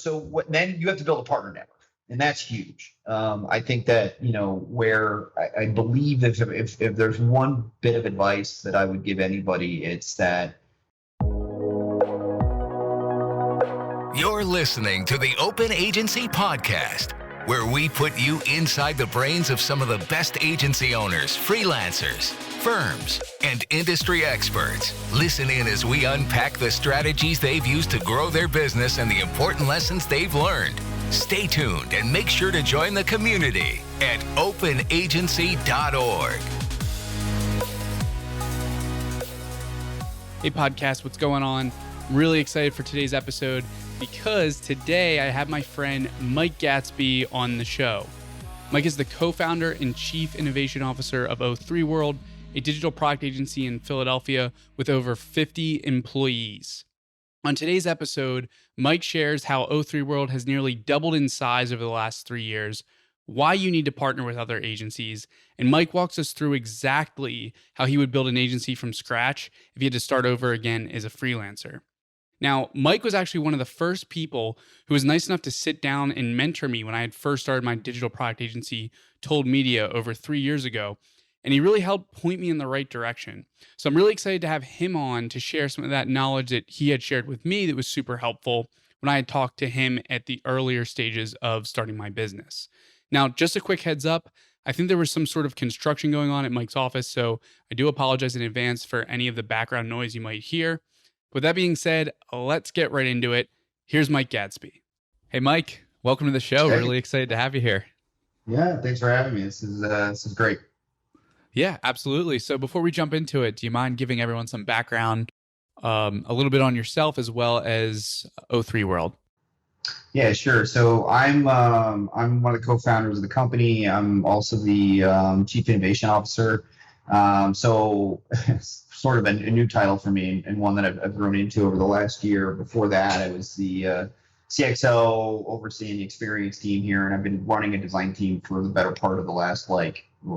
then you have to build a partner network, and that's huge. I think that, where I believe if there's one bit of advice that I would give anybody, it's that. You're listening to the Open Agency Podcast, where we put you inside the brains of some of the best agency owners, freelancers, firms, and industry experts. Listen in as we unpack the strategies they've used to grow their business and the important lessons they've learned. Stay tuned and make sure to join the community at openagency.org. Hey podcast, what's going on? I'm really excited for today's episode because today I have my friend Mike Gatsby on the show. Mike is the co-founder and chief innovation officer of O3 World, a digital product agency in Philadelphia with over 50 employees. On today's episode, Mike shares how O3 World has nearly doubled in size over the last 3 years, why you need to partner with other agencies, and Mike walks us through exactly how he would build an agency from scratch if he had to start over again as a freelancer. Now, Mike was actually one of the first people who was nice enough to sit down and mentor me when I had first started my digital product agency, Told Media, over 3 years ago, and he really helped point me in the right direction. So I'm really excited to have him on to share some of that knowledge that he had shared with me that was super helpful when I had talked to him at the earlier stages of starting my business. Now, just a quick heads up, I think there was some sort of construction going on at Mike's office, so I do apologize in advance for any of the background noise you might hear. With that being said, let's get right into it. Here's Mike Gatsby. Hey, Mike, welcome to the show. Hey. Really excited to have you here. Yeah, thanks for having me. This is great. Yeah, absolutely. So before we jump into it, do you mind giving everyone some background, a little bit on yourself as well as O3 World? Yeah, sure. So I'm one of the co-founders of the company. I'm also the chief innovation officer. So sort of a new title for me, and one that I've grown into over the last year. Before that, I was the CXO overseeing the experience team here, and I've been running a design team for the better part of the last,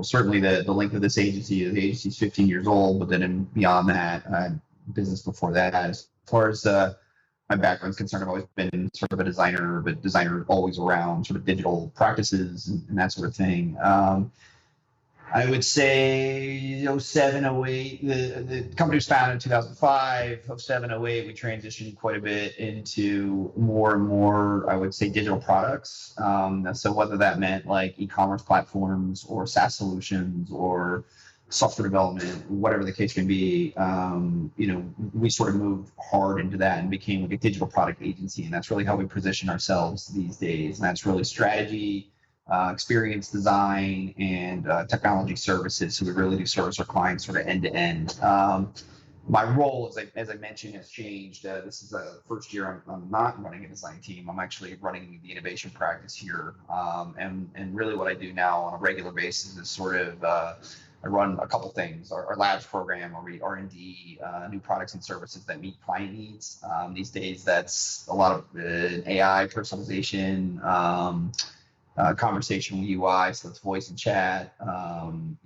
certainly the length of this agency. The agency's 15 years old, but then beyond that, business before that. As far as my background's concerned, I've always been sort of a designer, but designer always around sort of digital practices and that sort of thing. I would say 07, 08, the company was founded in 2005. 07, 08, we transitioned quite a bit into more and more, I would say, digital products. So whether that meant like e-commerce platforms or SaaS solutions or software development, whatever the case may be, we sort of moved hard into that and became like a digital product agency. And that's really how we position ourselves these days. And that's really strategy, experience design, and technology services. So we really do service our clients sort of end to end. My role, as I mentioned, has changed. This is the first year I'm not running a design team. I'm actually running the innovation practice here. And really what I do now on a regular basis is sort of I run a couple things. Our labs program, our R&D, new products and services that meet client needs. These days, that's a lot of AI personalization, conversational UI, so it's voice and chat, and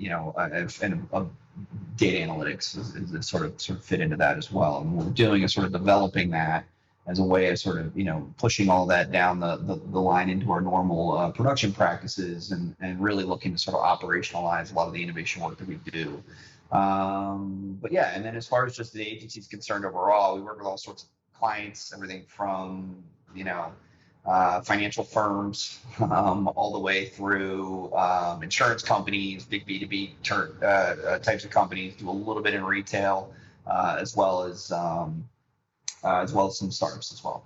data analytics is sort of fit into that as well. And what we're doing is sort of developing that as a way of sort of, pushing all that down the line into our normal production practices and really looking to sort of operationalize a lot of the innovation work that we do. But yeah, and then as far as just the agency is concerned overall, we work with all sorts of clients, everything from, financial firms, all the way through insurance companies, big B2B types of companies, do a little bit in retail, as well as some startups as well.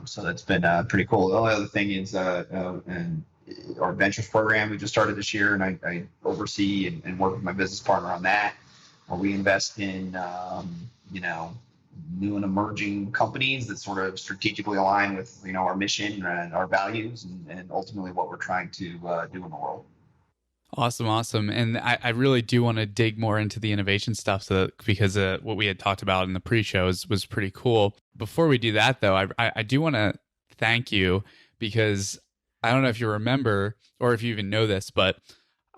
So that's been pretty cool. The only other thing is and our ventures program we just started this year, and I oversee and work with my business partner on that, where we invest in new and emerging companies that sort of strategically align with our mission and our values and ultimately what we're trying to do in the world. Awesome. And I really do want to dig more into the innovation stuff because what we had talked about in the pre-show was pretty cool. Before we do that, though, I do want to thank you because I don't know if you remember or if you even know this, but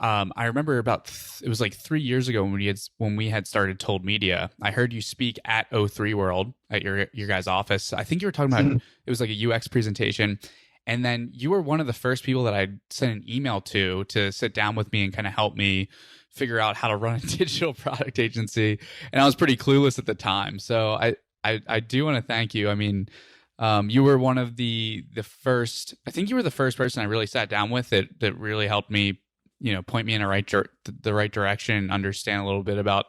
I remember it was like 3 years ago when we had started Told Media. I heard you speak at O3 World at your guys' office. I think you were talking about it was like a UX presentation, and then you were one of the first people that I sent an email to sit down with me and kind of help me figure out how to run a digital product agency. And I was pretty clueless at the time, so I do want to thank you. I mean, you were one of the first. I think you were the first person I really sat down with that really helped me, point me in the right direction and understand a little bit about,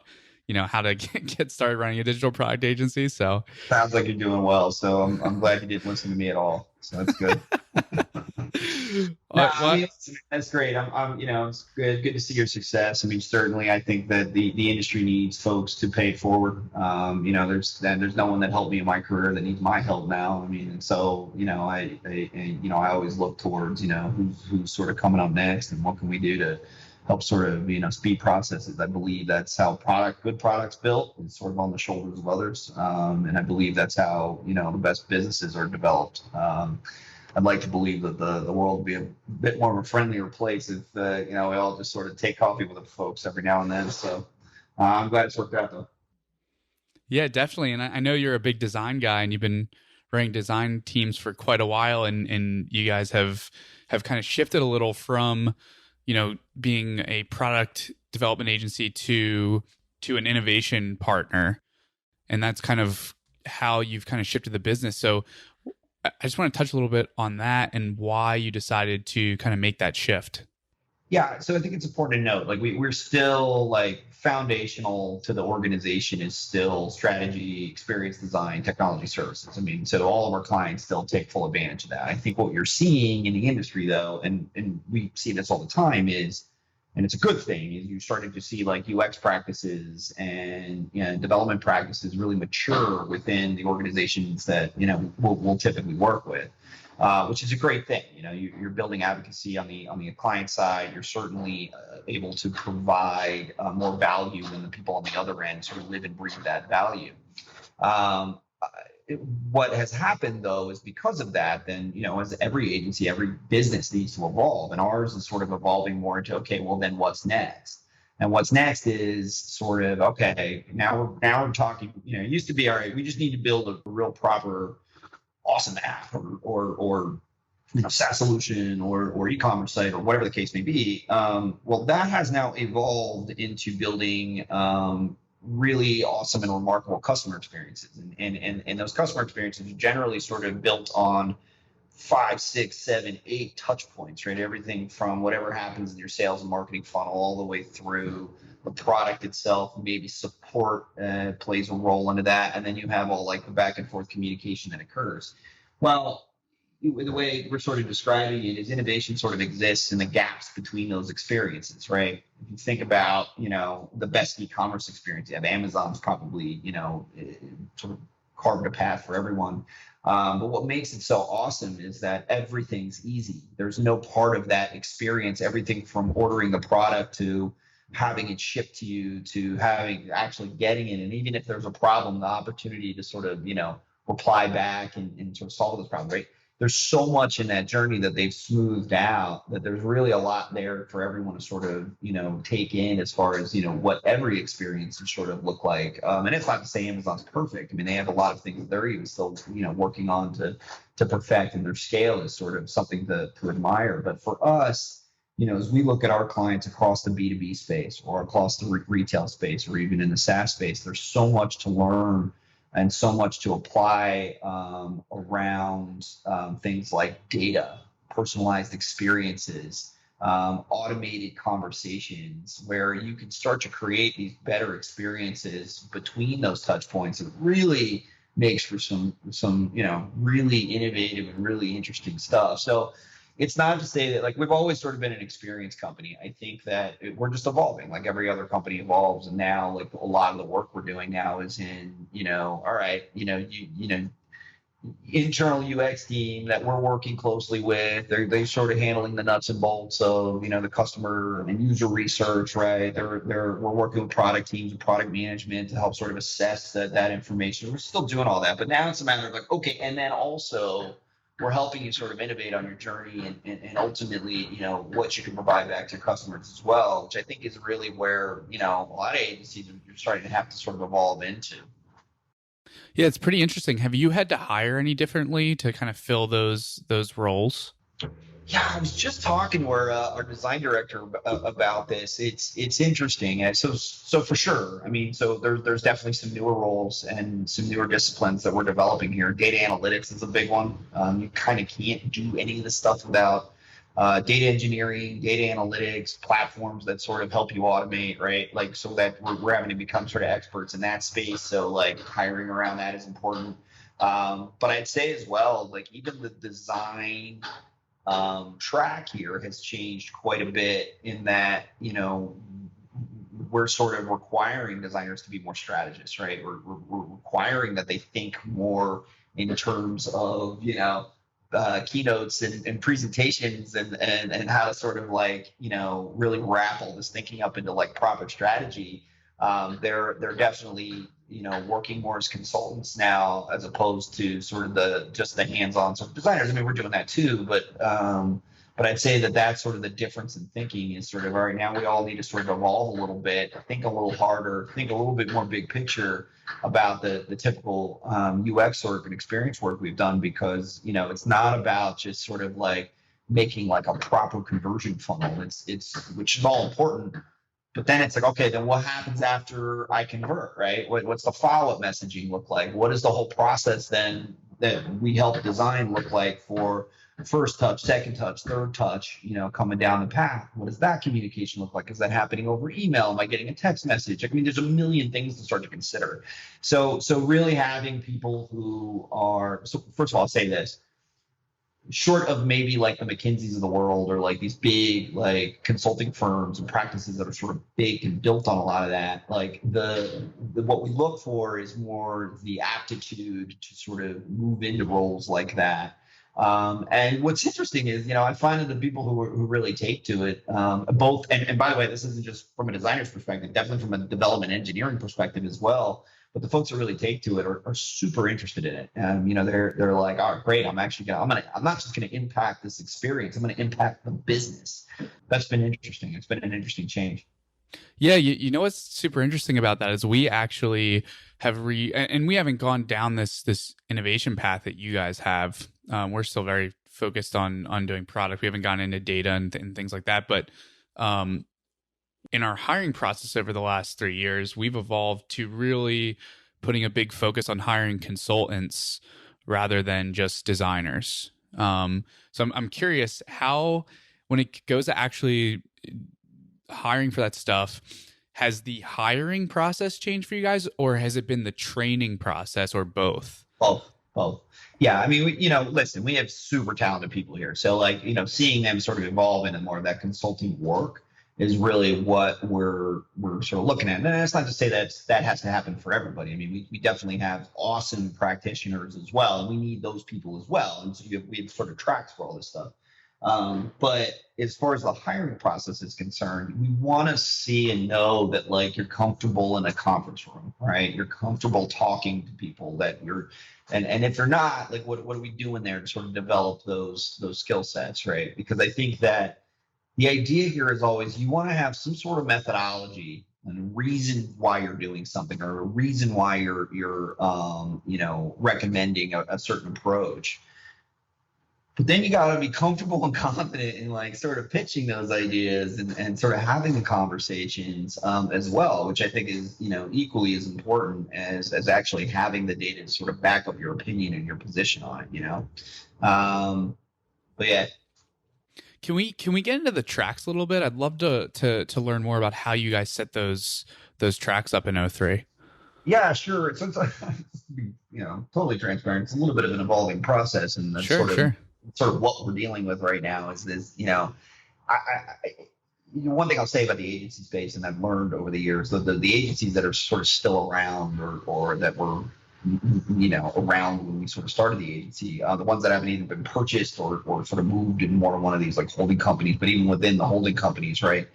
how to get started running a digital product agency. So Sounds like you're doing well. So I'm glad you didn't listen to me at all. So that's good. No, I mean, that's great. It's good to see your success. I mean, certainly, I think that the industry needs folks to pay it forward. There's no one that helped me in my career that needs my help now. I mean, and so, I always look towards, who's sort of coming up next and what can we do to help sort of, speed processes. I believe that's how good products built. It's sort of on the shoulders of others. And I believe that's how, the best businesses are developed. I'd like to believe that the world would be a bit more of a friendlier place if, we all just sort of take coffee with the folks every now and then. So I'm glad it's worked out, though. Yeah, definitely. And I know you're a big design guy and you've been running design teams for quite a while. And you guys have kind of shifted a little from, being a product development agency to an innovation partner. And that's kind of how you've kind of shifted the business. So I just want to touch a little bit on that and why you decided to kind of make that shift. Yeah, so I think it's important to note, like we're still like foundational to the organization is still strategy, experience design, technology services. I mean, so all of our clients still take full advantage of that. I think what you're seeing in the industry though, and we see this all the time is, and it's a good thing, is you're starting to see like UX practices and development practices really mature within the organizations that we'll typically work with, which is a great thing. You're building advocacy on the client side. You're certainly able to provide more value when the people on the other end sort of live and breathe that value. What has happened though is because of that, then as every agency, every business needs to evolve, and ours is sort of evolving more into, okay, well then what's next? And what's next is sort of, okay, now we're talking. It used to be, all right, we just need to build a real proper awesome app or SaaS solution or e-commerce site or whatever the case may be. Well, that has now evolved into building really awesome and remarkable customer experiences. And those customer experiences are generally sort of built on 5, 6, 7, 8 touch points, right? Everything from whatever happens in your sales and marketing funnel all the way through the product itself. Maybe support plays a role into that. And then you have all like the back and forth communication that occurs. Well, the way we're sort of describing it is innovation sort of exists in the gaps between those experiences, right? If you think about, the best e-commerce experience, you have Amazon's probably, sort of carved a path for everyone. But what makes it so awesome is that everything's easy. There's no part of that experience, everything from ordering the product to having it shipped to you to actually getting it. And even if there's a problem, the opportunity to sort of, reply back and sort of solve those problems, right? There's so much in that journey that they've smoothed out that there's really a lot there for everyone to sort of, take in as far as, what every experience would sort of look like. And it's not to say Amazon's perfect. I mean, they have a lot of things that they're even still, working on to perfect, and their scale is sort of something to admire. But for us, as we look at our clients across the B2B space or across the retail space or even in the SaaS space, there's so much to learn and so much to apply around things like data, personalized experiences, automated conversations, where you can start to create these better experiences between those touch points. It really makes for some really innovative and really interesting stuff. So it's not to say that, like, we've always sort of been an experience company. I think that we're just evolving, like every other company evolves. And now, like, a lot of the work we're doing now is in, all right, internal UX team that we're working closely with. They're sort of handling the nuts and bolts of, the customer and user research, right? We're working with product teams and product management to help sort of assess that information. We're still doing all that, but now it's a matter of like, okay, and then also, we're helping you sort of innovate on your journey and ultimately, what you can provide back to your customers as well, which I think is really where, a lot of agencies are starting to have to sort of evolve into. Yeah, it's pretty interesting. Have you had to hire any differently to kind of fill those roles? Yeah, I was just talking to our design director about this. It's interesting. And so for sure. I mean, so there's definitely some newer roles and some newer disciplines that we're developing here. Data analytics is a big one. You kind of can't do any of this stuff without data engineering, data analytics, platforms that sort of help you automate, right? Like, so that we're having to become sort of experts in that space. So like hiring around that is important. But I'd say as well, like even the design track here has changed quite a bit in that, we're sort of requiring designers to be more strategists, right? We're requiring that they think more in terms of, keynotes and presentations and how to sort of like, really wrap all this thinking up into like proper strategy. They're definitely, working more as consultants now, as opposed to sort of just the hands-on sort of designers. I mean, we're doing that too, but I'd say that that's sort of the difference in thinking is sort of, all right, now we all need to sort of evolve a little bit, think a little harder, think a little bit more big picture about the typical UX sort of experience work we've done, because, it's not about just sort of like making like a proper conversion funnel. It's which is all important. But then it's like, okay, then what happens after I convert, right? What's the follow-up messaging look like? What does the whole process then that we help design look like for first touch, second touch, third touch, coming down the path? What does that communication look like? Is that happening over email? Am I getting a text message? I mean, there's a million things to start to consider. So really having people who are, so first of all, I'll say this, short of maybe like the McKinseys of the world or like these big like consulting firms and practices that are sort of big and built on a lot of that, like the what we look for is more the aptitude to sort of move into roles like that. And what's interesting is, I find that the people who really take to it, both, and by the way, this isn't just from a designer's perspective, definitely from a development engineering perspective as well. But the folks that really take to it are super interested in it. And, they're like, oh, great. I'm not just going to impact this experience. I'm going to impact the business. That's been interesting. It's been an interesting change. Yeah, you know what's super interesting about that is we actually have and we haven't gone down this innovation path that you guys have. We're still very focused on doing product. We haven't gone into data and things like that. But in our hiring process over the last 3 years, we've evolved to really putting a big focus on hiring consultants rather than just designers. So I'm curious how, when it goes to actually hiring for that stuff, has the hiring process changed for you guys, or has it been the training process, or both? Both. Yeah. I mean, listen, we have super talented people here. So like, seeing them sort of evolve into more of that consulting work is really what we're sort of looking at. And that's not to say that has to happen for everybody. I mean, we definitely have awesome practitioners as well, and we need those people as well. And so we have sort of tracks for all this stuff. But as far as the hiring process is concerned, we want to see and know that like you're comfortable in a conference room, right? You're comfortable talking to people, that and if you're not, like what are we doing there to sort of develop those skill sets, right? Because I think that the idea here is always you want to have some sort of methodology and a reason why you're doing something, or a reason why you're recommending a certain approach. But then you got to be comfortable and confident in like sort of pitching those ideas and sort of having the conversations as well, which I think is, equally as important as actually having the data to sort of back up your opinion and your position on it, but yeah. Can we get into the tracks a little bit? I'd love to learn more about how you guys set those tracks up in O3. Yeah, sure. So it's totally transparent. It's a little bit of an evolving process, and that's sort of what we're dealing with right now is this. One thing I'll say about the agency space, and I've learned over the years, the agencies that are sort of still around or that were around when we sort of started the agency, the ones that haven't even been purchased or sort of moved in more one of these like holding companies, but even within the holding companies, right?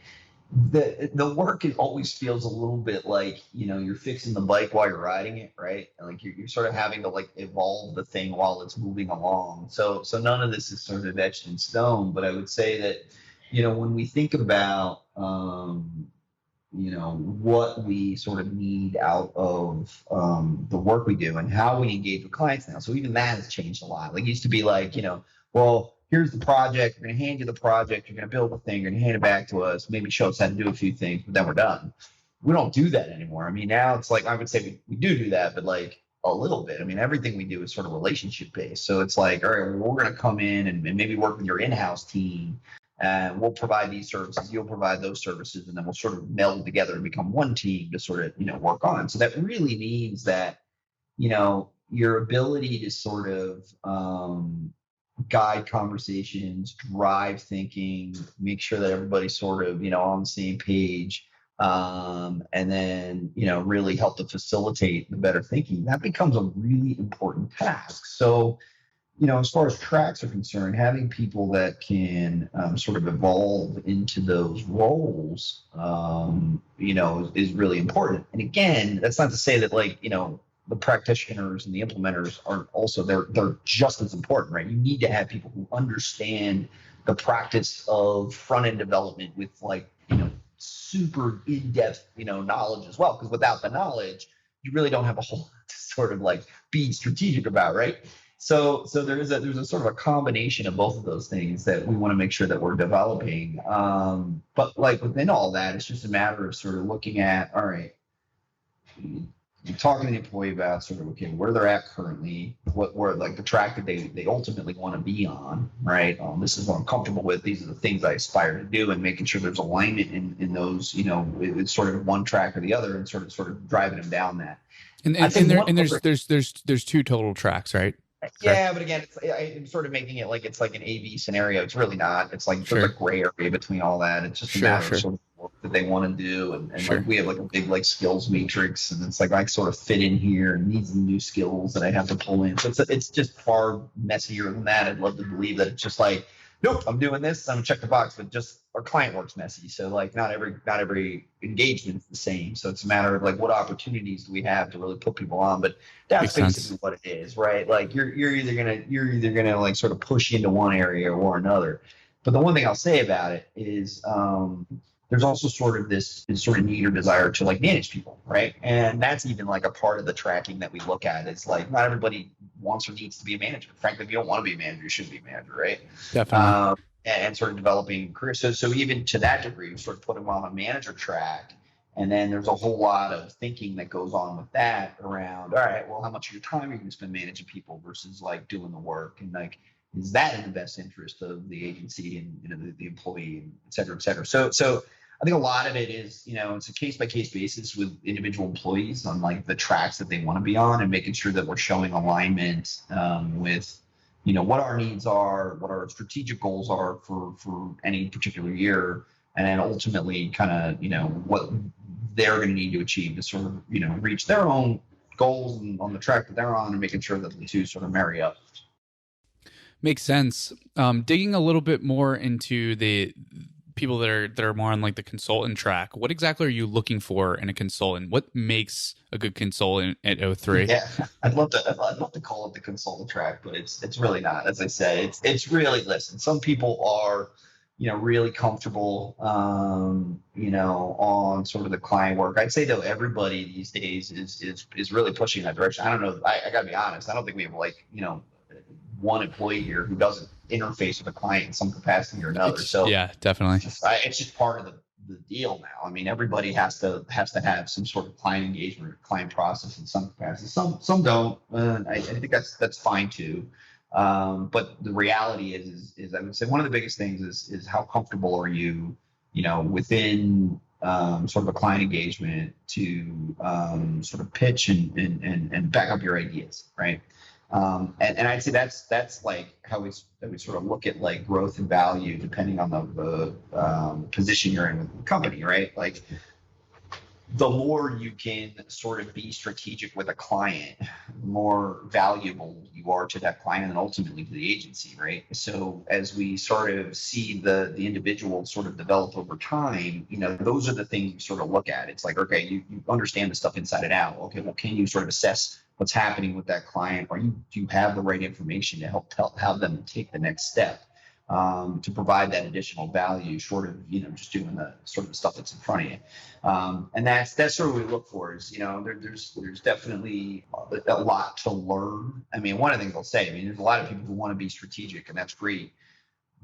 the work, it always feels a little bit like, you're fixing the bike while you're riding it, right? And like you're sort of having to like evolve the thing while it's moving along. So none of this is sort of etched in stone, but I would say that, when we think about what we sort of need out of the work we do and how we engage with clients now. So even that has changed a lot. Like it used to be like, well, here's the project. We're going to hand you the project. You're going to build the thing. You're going to hand it back to us. Maybe show us how to do a few things, but then we're done. We don't do that anymore. I mean, now it's like, I would say we do that, but like a little bit. I mean, everything we do is sort of relationship based. So it's like, all right, well, we're going to come in and maybe work with your in-house team. And we'll provide these services, you'll provide those services, and then we'll sort of meld together and become one team to sort of, work on. So that really means that, your ability to sort of guide conversations, drive thinking, make sure that everybody's sort of, on the same page, and then, really help to facilitate the better thinking, that becomes a really important task. So, as far as tracks are concerned, having people that can sort of evolve into those roles, is really important. And again, that's not to say that like, the practitioners and the implementers aren't also, they're just as important, right? You need to have people who understand the practice of front-end development with like, super in-depth, knowledge as well. Because without the knowledge, you really don't have a whole lot to sort of like be strategic about, right? So there's a sort of a combination of both of those things that we want to make sure that we're developing. But like within all that, it's just a matter of sort of looking at, all right, you're talking to the employee about sort of, okay, where they're at currently, where like the track that they ultimately want to be on, right? This is what I'm comfortable with. These are the things I aspire to do, and making sure there's alignment in those, it's sort of one track or the other, and sort of driving them down that. And there's two total tracks, right? Yeah, but again, I'm sort of making it like it's like an AV scenario. It's really not. It's like there's a gray area between all that. It's just a matter of sort of work that they want to do, and like we have like a big like skills matrix, and it's like I sort of fit in here, and these are the new skills that I have to pull in. So it's just far messier than that. I'd love to believe that it's just like, nope, I'm doing this, I'm gonna check the box, but just our client work's messy. So like not every engagement is the same. So it's a matter of like what opportunities do we have to really put people on. But that's basically what it is, right? Like you're either gonna like sort of push into one area or another. But the one thing I'll say about it is there's also sort of this sort of need or desire to like manage people, right? And that's even like a part of the tracking that we look at. Is like not everybody wants or needs to be a manager. Frankly, if you don't want to be a manager, you shouldn't be a manager, right? Definitely. And sort of developing career. So even to that degree, we sort of put them on a manager track. And then there's a whole lot of thinking that goes on with that around, all right, well, how much of your time are you going to spend managing people versus like doing the work? And like, is that in the best interest of the agency and the employee, and et cetera, et cetera. So I think a lot of it is, it's a case-by-case basis with individual employees on like the tracks that they want to be on, and making sure that we're showing alignment with, what our needs are, what our strategic goals are for any particular year, and then ultimately kind of, what they're going to need to achieve to sort of, reach their own goals and on the track that they're on, and making sure that the two sort of marry up. Makes sense. Digging a little bit more into the people that are more on like the consultant track, what exactly are you looking for in a consultant? What makes a good consultant at O3? Yeah, I'd love to call it the consultant track, but it's really not. As I say, it's really, listen, some people are, really comfortable, on sort of the client work. I'd say though, everybody these days is really pushing that direction. I don't know. I gotta be honest. I don't think we have like, one employee here who doesn't interface with a client in some capacity or another. So yeah, definitely. It's just part of the deal now. I mean, everybody has to have some sort of client engagement or client process in some capacity. Some don't. I think that's fine too. But the reality is I would say one of the biggest things is how comfortable are you, within sort of a client engagement to sort of pitch and back up your ideas, right? And I'd say that's like how we sort of look at like growth and value depending on the position you're in with the company, right? Like the more you can sort of be strategic with a client, the more valuable you are to that client and ultimately to the agency, right? So as we sort of see the individual sort of develop over time, those are the things you sort of look at. It's like, okay, you understand the stuff inside and out. Okay, well, can you sort of assess what's happening with that client? Do you have the right information to help them take the next step? To provide that additional value, short of just doing the sort of the stuff that's in front of you, and that's sort of what we look for. Is there's definitely a lot to learn. I mean, one of the things I'll say, there's a lot of people who want to be strategic, and that's great.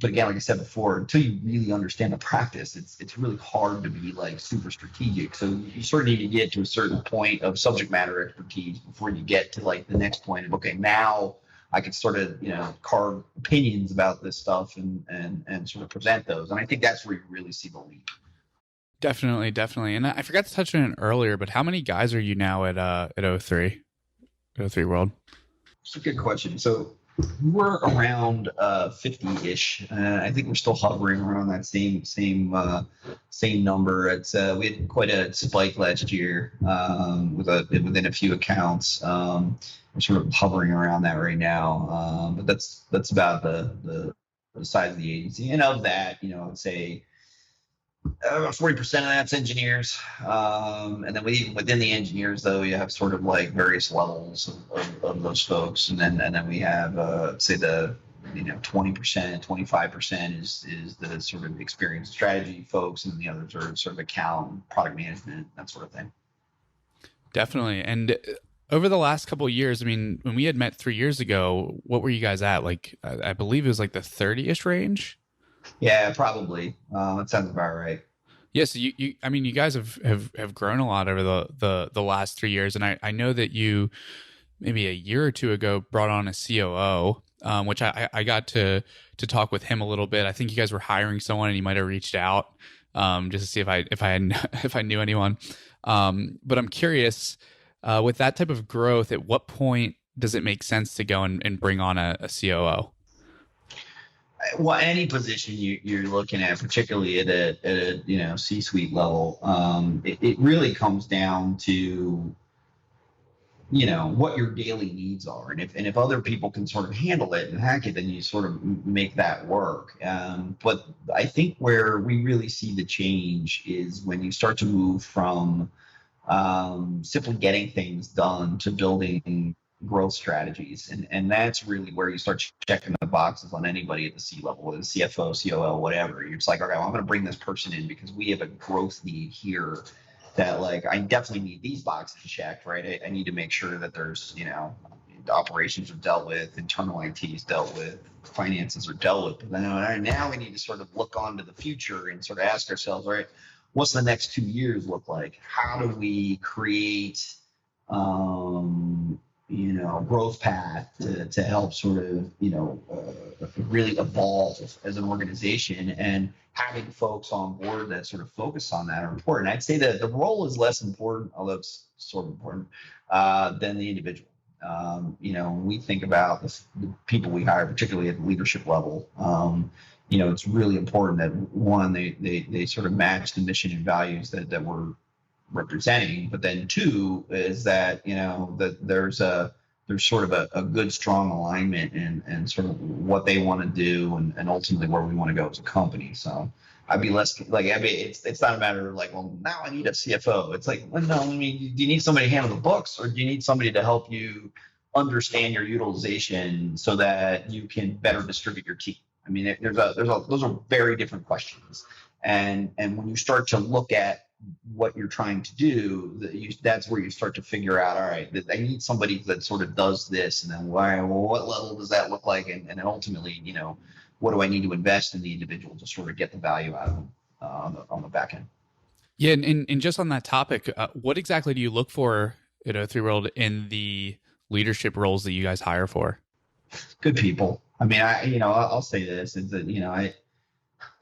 But again, like I said before, until you really understand the practice, it's really hard to be like super strategic. So you sort of need to get to a certain point of subject matter expertise before you get to like the next point of, okay, now I can sort of, carve opinions about this stuff and sort of present those. And I think that's where you really see the lead. Definitely. And I forgot to touch on it earlier, but how many guys are you now at O3 World? It's a good question. So we're around 50-ish. I think we're still hovering around that same number. It's we had quite a spike last year within a few accounts. We're sort of hovering around that right now, but that's about the size of the agency. And of that, I would say about 40% of that's engineers, and then within the engineers, though, you have sort of like various levels of those folks, and then we have say the 20%, 25% is the sort of experienced strategy folks, and the others are sort of account, product management, that sort of thing. Definitely. And over the last couple of years, when we had met 3 years ago, what were you guys at? Like, I believe it was like the 30-ish range. Yeah, probably. That sounds about right. Yeah, so you guys have grown a lot over the last 3 years, and I know that you maybe a year or two ago brought on a COO, which I got to talk with him a little bit. I think you guys were hiring someone, and he might have reached out just to see if I knew anyone. But I'm curious, with that type of growth, at what point does it make sense to go and bring on a COO? Well, any position you're looking at, particularly at a C-suite level, it really comes down to what your daily needs are, and if other people can sort of handle it and hack it, then you sort of make that work. But I think where we really see the change is when you start to move from simply getting things done to building growth strategies, and that's really where you start checking the boxes on anybody at the C level, whether it's CFO, COO, whatever. You're just like, okay, well, I'm going to bring this person in because we have a growth need here that, like, I definitely need these boxes checked, right? I need to make sure that there's, the operations are dealt with, internal IT is dealt with, finances are dealt with. But then now we need to sort of look on to the future and sort of ask ourselves, all right, what's the next 2 years look like? How do we create growth path to help sort of, really evolve as an organization, and having folks on board that sort of focus on that are important. I'd say that the role is less important, although it's sort of important, than the individual. When we think about the people we hire, particularly at the leadership level, it's really important that one, they sort of match the mission and values that we're representing, but then two is that that there's sort of a good strong alignment and sort of what they want to do and ultimately where we want to go as a company. So I'd be less like, it's not a matter of like, well, now I need a CFO. It's like, well, no, do you need somebody to handle the books, or do you need somebody to help you understand your utilization so that you can better distribute your team? Those are very different questions. And when you start to look at what you're trying to do, that's where you start to figure out, all right, I need somebody that sort of does this, and then what level does that look like, and then ultimately, what do I need to invest in the individual to sort of get the value out of them on the back end. Yeah, and just on that topic, what exactly do you look for at O3 World in the leadership roles that you guys hire for? Good people. I'll say this is that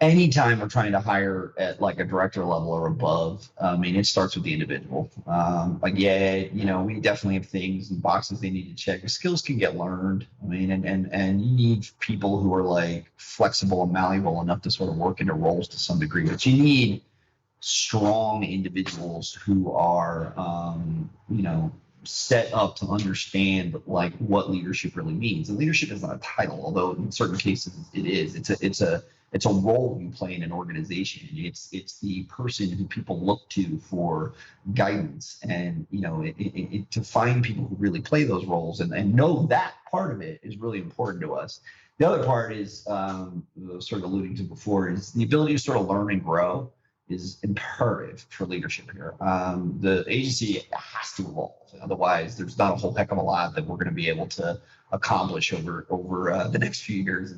anytime we're trying to hire at like a director level or above, it starts with the individual. We definitely have things and boxes they need to check. Skills can get learned. And you need people who are like flexible and malleable enough to sort of work into roles to some degree, but you need strong individuals who are, set up to understand like what leadership really means. And leadership is not a title, although in certain cases it is. It's a role you play in an organization. It's the person who people look to for guidance, and to find people who really play those roles and know that part of it is really important to us. The other part is sort of alluding to before, is the ability to sort of learn and grow is imperative for leadership here. The agency has to evolve. Otherwise, there's not a whole heck of a lot that we're going to be able to accomplish over the next few years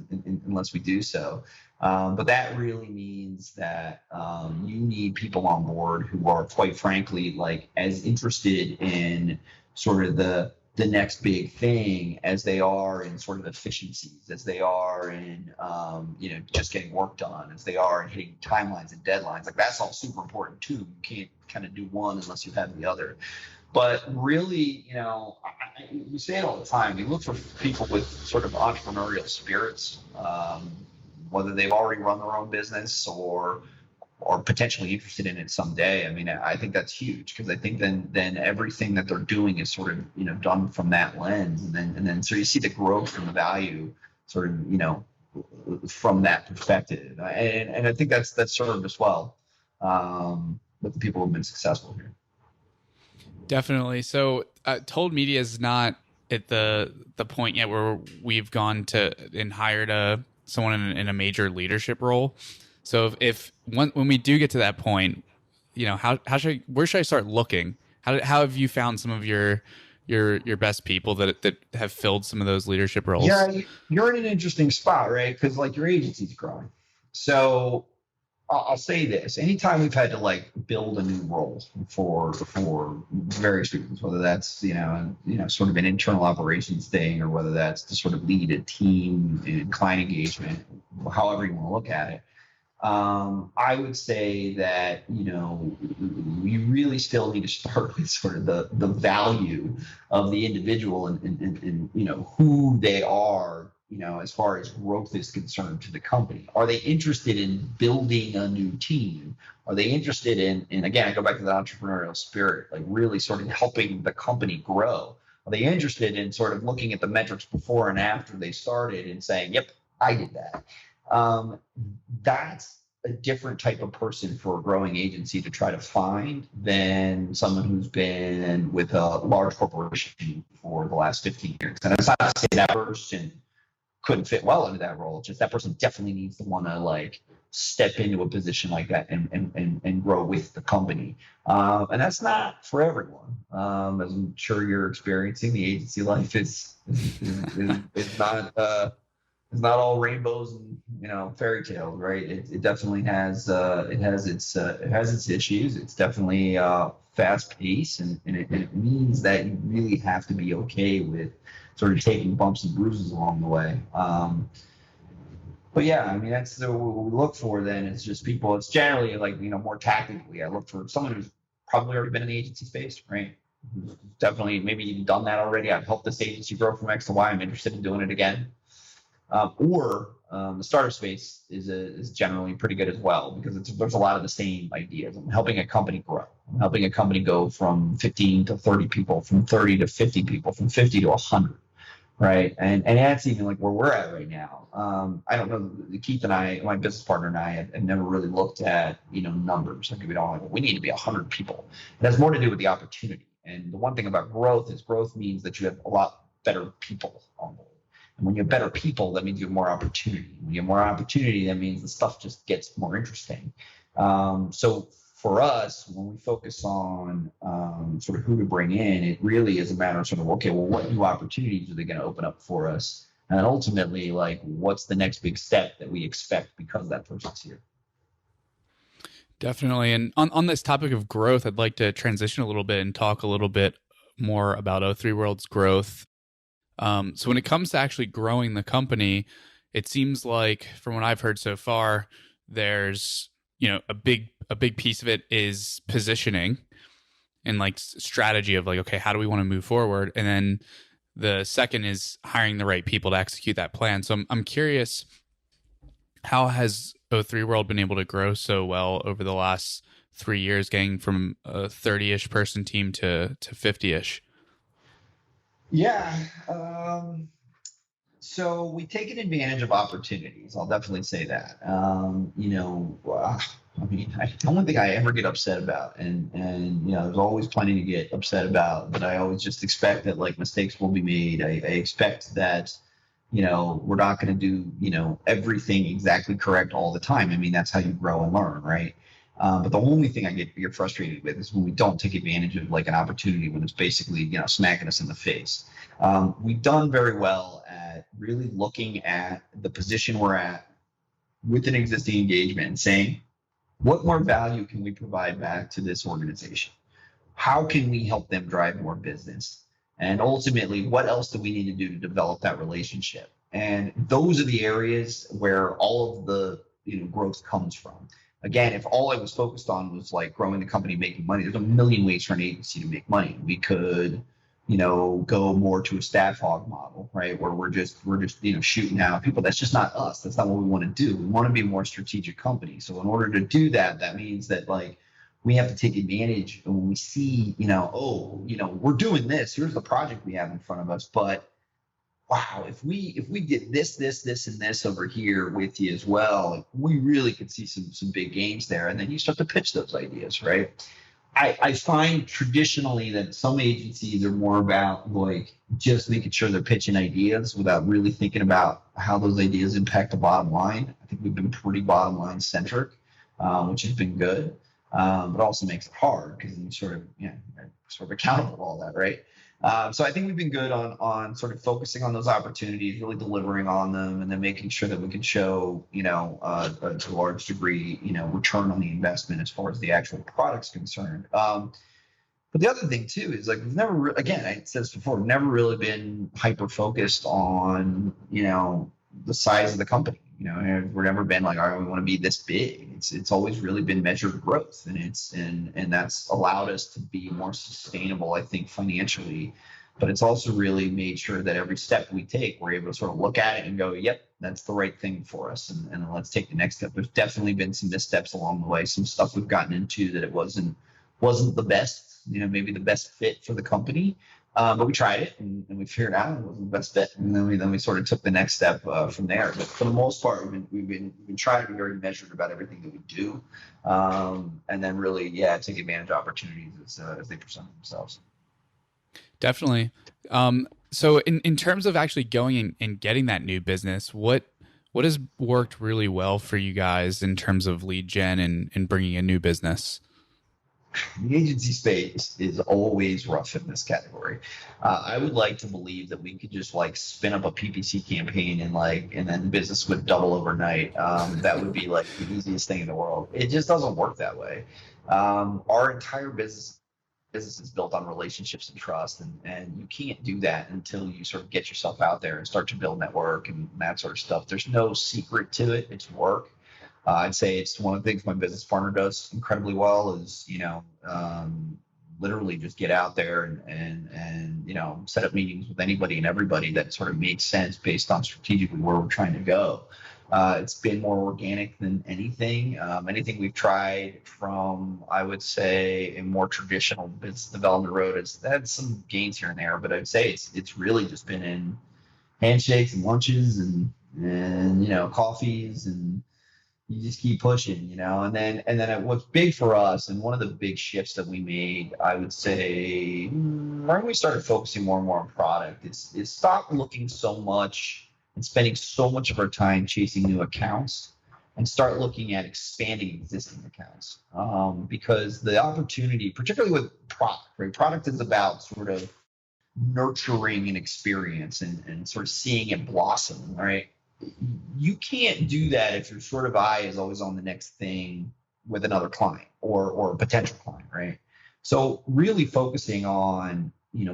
unless we do so. But that really means that you need people on board who are, quite frankly, like as interested in sort of the next big thing as they are in sort of efficiencies, as they are in just getting work done, as they are in hitting timelines and deadlines. Like that's all super important too. You can't kind of do one unless you have the other. But really, we say it all the time. We look for people with sort of entrepreneurial spirits, whether they've already run their own business or potentially interested in it someday. I mean, I think that's huge, because I think then everything that they're doing is sort of done from that lens, and then so you see the growth and the value sort of from that perspective, and I think that's served us well with the people who've been successful here. Definitely. So Told Media is not at the point yet where we've gone to and hired someone in a major leadership role. So if when we do get to that point, where should I start looking? How have you found some of your best people that have filled some of those leadership roles? Yeah, you're in an interesting spot, right? Because like your agency's growing. So I'll say this: anytime we've had to like build a new role for various reasons, whether that's sort of an internal operations thing, or whether that's to sort of lead a team in client engagement, however you want to look at it. I would say that, you really still need to start with sort of the value of the individual and who they are, as far as growth is concerned to the company. Are they interested in building a new team? Are they interested in again, I go back to the entrepreneurial spirit, like really sort of helping the company grow? Are they interested in sort of looking at the metrics before and after they started and saying, yep, I did that? That's a different type of person for a growing agency to try to find than someone who's been with a large corporation for the last 15 years. And it's not to say that person couldn't fit well into that role. It's just that person definitely needs to want to like step into a position like that and grow with the company. And that's not for everyone. As I'm sure you're experiencing, the agency life is not all rainbows and fairy tales, right? It definitely has its issues. It's definitely fast paced, and it means that you really have to be okay with sort of taking bumps and bruises along the way. But yeah, I mean, that's what we look for. Then it's just people. It's generally like more tactically. I look for someone who's probably already been in the agency space, right? Who's definitely maybe even done that already. I've helped this agency grow from X to Y. I'm interested in doing it again. Or the startup space is generally pretty good as well, because there's a lot of the same ideas. I'm helping a company grow. I'm helping a company go from 15 to 30 people, from 30 to 50 people, from 50 to 100, right? And that's even like where we're at right now. I don't know. Keith and I, my business partner and I, have never really looked at numbers. Like we need to be 100 people. It has more to do with the opportunity. And the one thing about growth is growth means that you have a lot better people on board. And when you have better people, that means you have more opportunity. When you have more opportunity, that means the stuff just gets more interesting. So for us, when we focus on sort of who to bring in, it really is a matter of sort of, okay, well, what new opportunities are they going to open up for us? And then ultimately, like, what's the next big step that we expect because that person's here? Definitely. And on this topic of growth, I'd like to transition a little bit and talk a little bit more about O3 World's growth. So when it comes to actually growing the company, it seems like from what I've heard so far, there's, a big piece of it is positioning and like strategy of like, okay, how do we want to move forward? And then the second is hiring the right people to execute that plan. So I'm curious, how has O3 World been able to grow so well over the last 3 years, getting from a 30-ish person team to 50-ish? Yeah. So we've taken advantage of opportunities. I'll definitely say that. I mean, the only thing I ever get upset about, and there's always plenty to get upset about, but I always just expect that like mistakes will be made. I expect that, we're not going to do, everything exactly correct all the time. I mean, that's how you grow and learn, right? But the only thing I get frustrated with is when we don't take advantage of like an opportunity when it's basically, smacking us in the face. We've done very well at really looking at the position we're at with an existing engagement and saying, what more value can we provide back to this organization? How can we help them drive more business? And ultimately, what else do we need to do to develop that relationship? And those are the areas where all of the growth comes from. Again, if all I was focused on was like growing the company, making money, there's a million ways for an agency to make money. We could, go more to a staff hog model, right? Where we're just shooting out people. That's just not us. That's not what we want to do. We want to be a more strategic company. So in order to do that, that means that like we have to take advantage when we see, we're doing this. Here's the project we have in front of us. But wow, if we did this, and this over here with you as well, like, we really could see some big gains there. And then you start to pitch those ideas, right? I find traditionally that some agencies are more about like just making sure they're pitching ideas without really thinking about how those ideas impact the bottom line. I think we've been pretty bottom line centric, which has been good, but also makes it hard because you sort of accountable to all that, right? So I think we've been good on sort of focusing on those opportunities, really delivering on them, and then making sure that we can show, to a large degree, return on the investment as far as the actual product's concerned. But the other thing too is like we've never, again, I said this before, we've never really been hyper focused on, the size of the company. We've never been like, all right, we want to be this big. It's always really been measured growth, and that's allowed us to be more sustainable, I think, financially. But it's also really made sure that every step we take, we're able to sort of look at it and go, yep, that's the right thing for us, and let's take the next step. There's definitely been some missteps along the way, some stuff we've gotten into that it wasn't the best, maybe the best fit for the company. But we tried it and we figured out it wasn't the best fit, and then we sort of took the next step from there. But for the most part, we've been trying to be very measured about everything that we do, and then really, take advantage of opportunities as they present themselves. Definitely. So in terms of actually going and getting that new business, what has worked really well for you guys in terms of lead gen and bringing in new business? The agency space is always rough in this category. I would like to believe that we could just like spin up a PPC campaign and then business would double overnight. That would be like the easiest thing in the world. It just doesn't work that way. Our entire business is built on relationships and trust, and you can't do that until you sort of get yourself out there and start to build network and that sort of stuff. There's no secret to it. It's work. I'd say it's one of the things my business partner does incredibly well is, literally just get out there and set up meetings with anybody and everybody that sort of makes sense based on strategically where we're trying to go. It's been more organic than anything. Anything we've tried from, I would say, a more traditional business development road has had some gains here and there, but I'd say it's really just been in handshakes and lunches and coffees, and you just keep pushing, and then what's big for us, and one of the big shifts that we made, I would say, when we started focusing more and more on product, is stop looking so much and spending so much of our time chasing new accounts and start looking at expanding existing accounts. Because the opportunity, particularly with product, right? Product is about sort of nurturing an experience and sort of seeing it blossom, right? You can't do that if your sort of eye is always on the next thing with another client or a potential client, right? So really focusing on,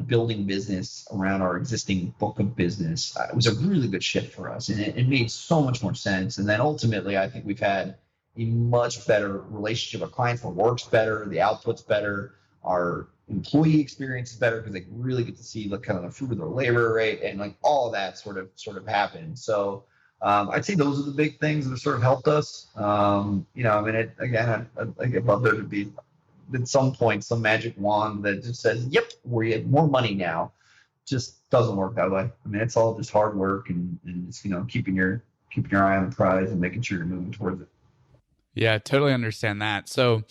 building business around our existing book of business was a really good shift for us, and it made so much more sense. And then ultimately, I think we've had a much better relationship with clients. The work's better, the output's better, our employee experience is better because they really get to see kind of the fruit of their labor, right? And like all of that sort of happened. So I'd say those are the big things that have sort of helped us. I'd love there to be at some point some magic wand that just says, "Yep, we have more money now." Just doesn't work that way. I mean, it's all just hard work and it's keeping your eye on the prize and making sure you're moving towards it. Yeah, I totally understand that. So,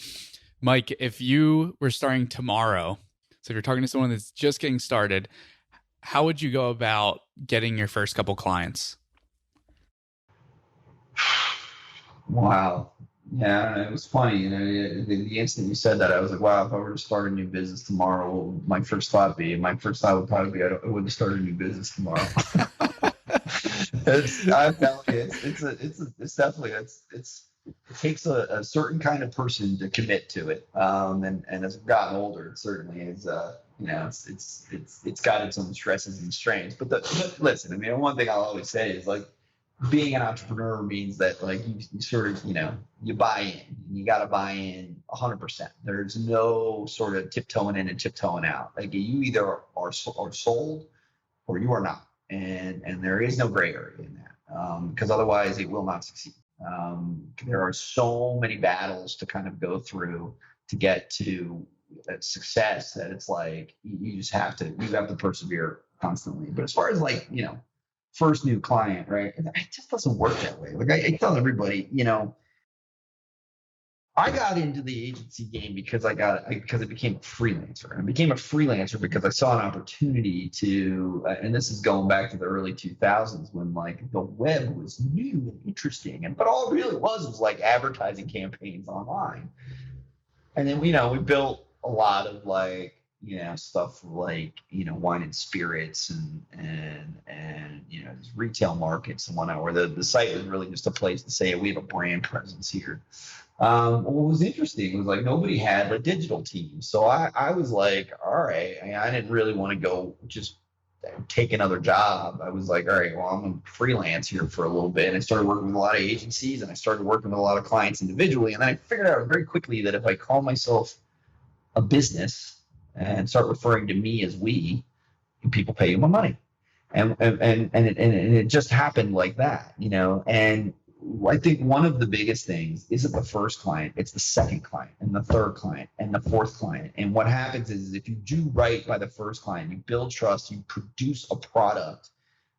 Mike, if you were starting tomorrow, so if you're talking to someone that's just getting started, how would you go about getting your first couple clients? Wow. Yeah, it was funny. The instant you said that, I was like, wow, if I were to start a new business tomorrow, what would my first thought be? My first thought would probably be, I wouldn't start a new business tomorrow. I'm telling you, it takes a certain kind of person to commit to it. And as I've gotten older, it certainly is, it's got its own stresses and strains. But listen, I mean, one thing I'll always say is like, being an entrepreneur means that like you sort of, you buy in. You got to buy in 100%. There's no sort of tiptoeing in and tiptoeing out. Like you either are sold or you are not. And there is no gray area in that, because otherwise it will not succeed. There are so many battles to kind of go through to get to success that it's like you have to persevere constantly. But as far as like, first new client, right? It just doesn't work that way. Like I tell everybody, I got into the agency game because I became a freelancer. I became a freelancer because I saw an opportunity to, and this is going back to the early 2000s when like the web was new and interesting, but all it really was like advertising campaigns online. And then we built a lot of like, stuff like, wine and spirits and these retail markets and whatnot, where the site was really just a place to say, we have a brand presence here. What was interesting was like nobody had a digital team. So I was like, all right, I didn't really want to go just take another job. I was like, all right, well, I'm going to freelance here for a little bit. And I started working with a lot of agencies and I started working with a lot of clients individually. And then I figured out very quickly that if I call myself a business and start referring to me as we, people pay you my money. And it just happened like that, and I think one of the biggest things isn't the first client, it's the second client and the third client and the fourth client. And what happens is if you do right by the first client, you build trust, you produce a product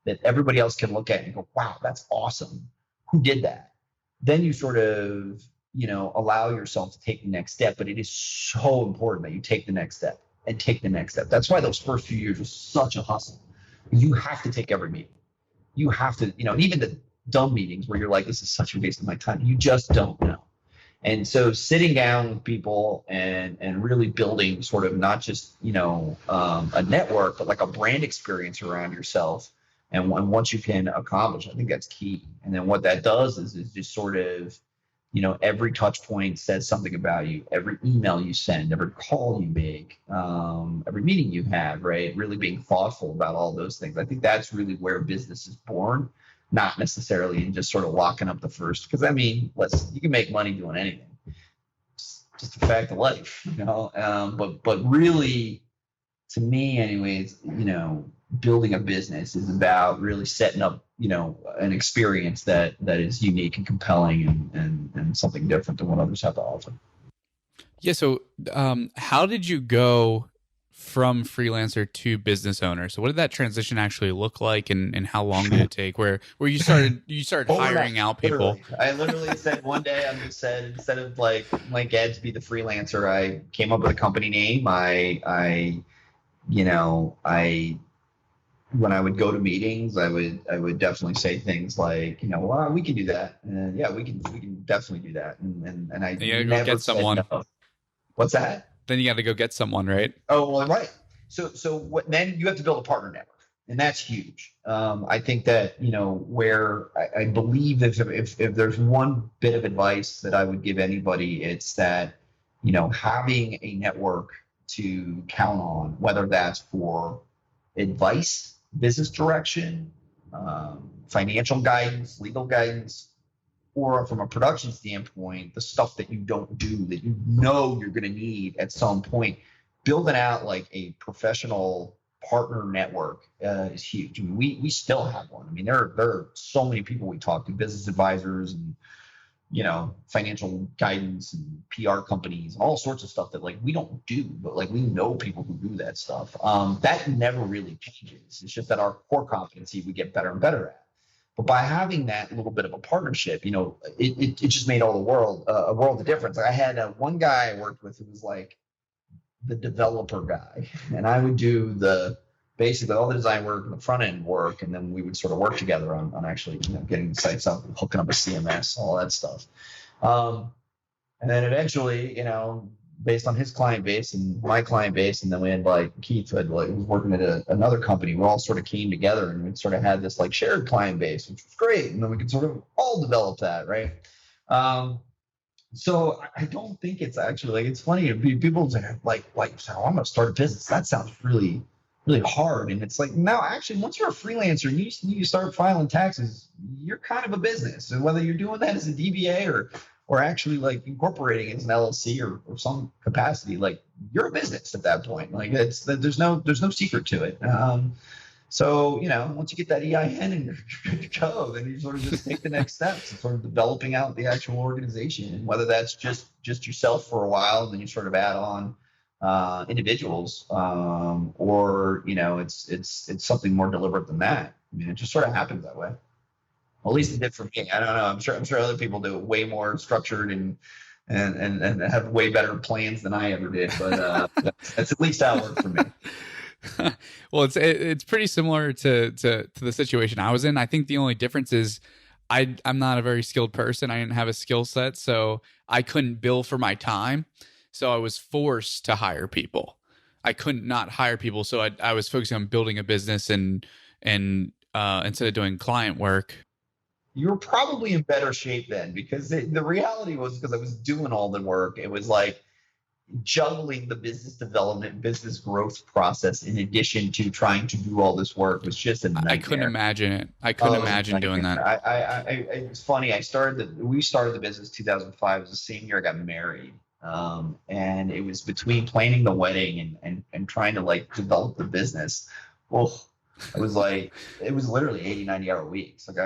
that everybody else can look at and go, wow, that's awesome. Who did that? Then you sort of, allow yourself to take the next step. But it is so important that you take the next step and take the next step. That's why those first few years was such a hustle. You have to take every meeting. You have to, even the dumb meetings where you're like, this is such a waste of my time. You just don't know. And so sitting down with people and really building sort of not just, a network, but like a brand experience around yourself. And once you can accomplish, I think that's key. And then what that does is just sort of, every touch point says something about you. Every email you send, every call you make, every meeting you have, right? Really being thoughtful about all those things. I think that's really where business is born, not necessarily in just sort of locking up the first. Because I mean, you can make money doing anything. It's just a fact of life, But really, to me, anyways, building a business is about really setting up, an experience that is unique and compelling and something different than what others have to offer. Yeah. So, how did you go from freelancer to business owner? So, what did that transition actually look like, and how long did it take? Where you started hiring out people? I literally said one day, instead of like Mike Gadsby, the freelancer, I came up with a company name. When I would go to meetings, I would definitely say things like, well, we can do that. And yeah, we can definitely do that. And I never get someone. No. What's that? Then you got to go get someone, right? Oh, well, right. So then you have to build a partner network, and that's huge. I think that, where I believe if there's one bit of advice that I would give anybody, it's that, having a network to count on, whether that's for advice, business direction, financial guidance, legal guidance, or from a production standpoint, the stuff that you don't do that you're going to need at some point, building out like a professional partner network is huge. I mean, we still have one. I mean, there are so many people we talk to, business advisors and financial guidance and PR companies, all sorts of stuff that like we don't do, but like we know people who do that stuff. That never really changes. It's just that our core competency we get better and better at. But by having that little bit of a partnership, it just made all a world of difference. Like I had one guy I worked with who was like the developer guy, and I would do basically all the design work and the front end work, and then we would sort of work together on actually getting the sites up, hooking up a CMS, all that stuff. And then eventually, based on his client base and my client base, and then we had like Keith who was working at another company. We all sort of came together and we sort of had this like shared client base, which was great, and then we could sort of all develop that, right? So I don't think it's actually it's funny. People say like, oh, I'm going to start a business. That sounds really, really hard. And it's like, no, actually, once you're a freelancer and you start filing taxes, you're kind of a business. And whether you're doing that as a DBA or actually like incorporating it as an LLC or some capacity, like you're a business at that point. Like there's no secret to it. So, once you get that EIN and you're good to go, then you sort of just take the next steps and sort of developing out the actual organization. And whether that's just yourself for a while, and then you sort of add on individuals, or it's something more deliberate than that. I mean, it just sort of happens that way. Well, at least it did for me. I don't know. I'm sure other people do it way more structured and have way better plans than I ever did. But that's at least how it worked for me. Well, it's pretty similar to the situation I was in. I think the only difference is I'm not a very skilled person. I didn't have a skill set, so I couldn't bill for my time. So I was forced to hire people. I couldn't not hire people, so I was focusing on building a business and instead of doing client work. You were probably in better shape then, because the reality was, because I was doing all the work, it was like juggling the business development, business growth process in addition to trying to do all this work was just a nightmare. I couldn't imagine it. I couldn't imagine doing that. It's funny. We started the business 2005. It was the same year I got married. And it was between planning the wedding and trying to like develop the business. Well, it was literally 80, 90-hour weeks. Like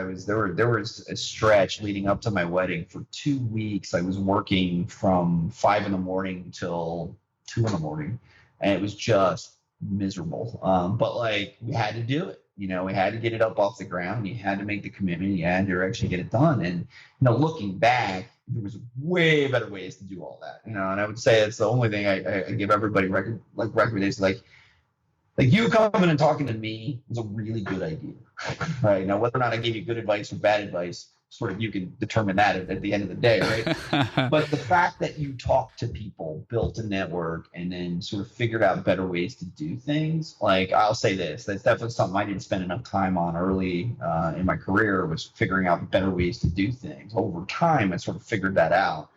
there was a stretch leading up to my wedding for 2 weeks. I was working from 5 a.m. till 2 a.m. and it was just miserable. But like we had to do it. We had to get it up off the ground. You had to make the commitment. You had to actually get it done. And looking back, there was way better ways to do all that. And I would say it's the only thing I give everybody recommendations. Like you coming and talking to me was a really good idea, right? Now, whether or not I gave you good advice or bad advice, sort of you can determine that at the end of the day, right? But the fact that you talked to people, built a network, and then sort of figured out better ways to do things, like I'll say this, that's definitely something I didn't spend enough time on early in my career, was figuring out better ways to do things. Over time, I sort of figured that out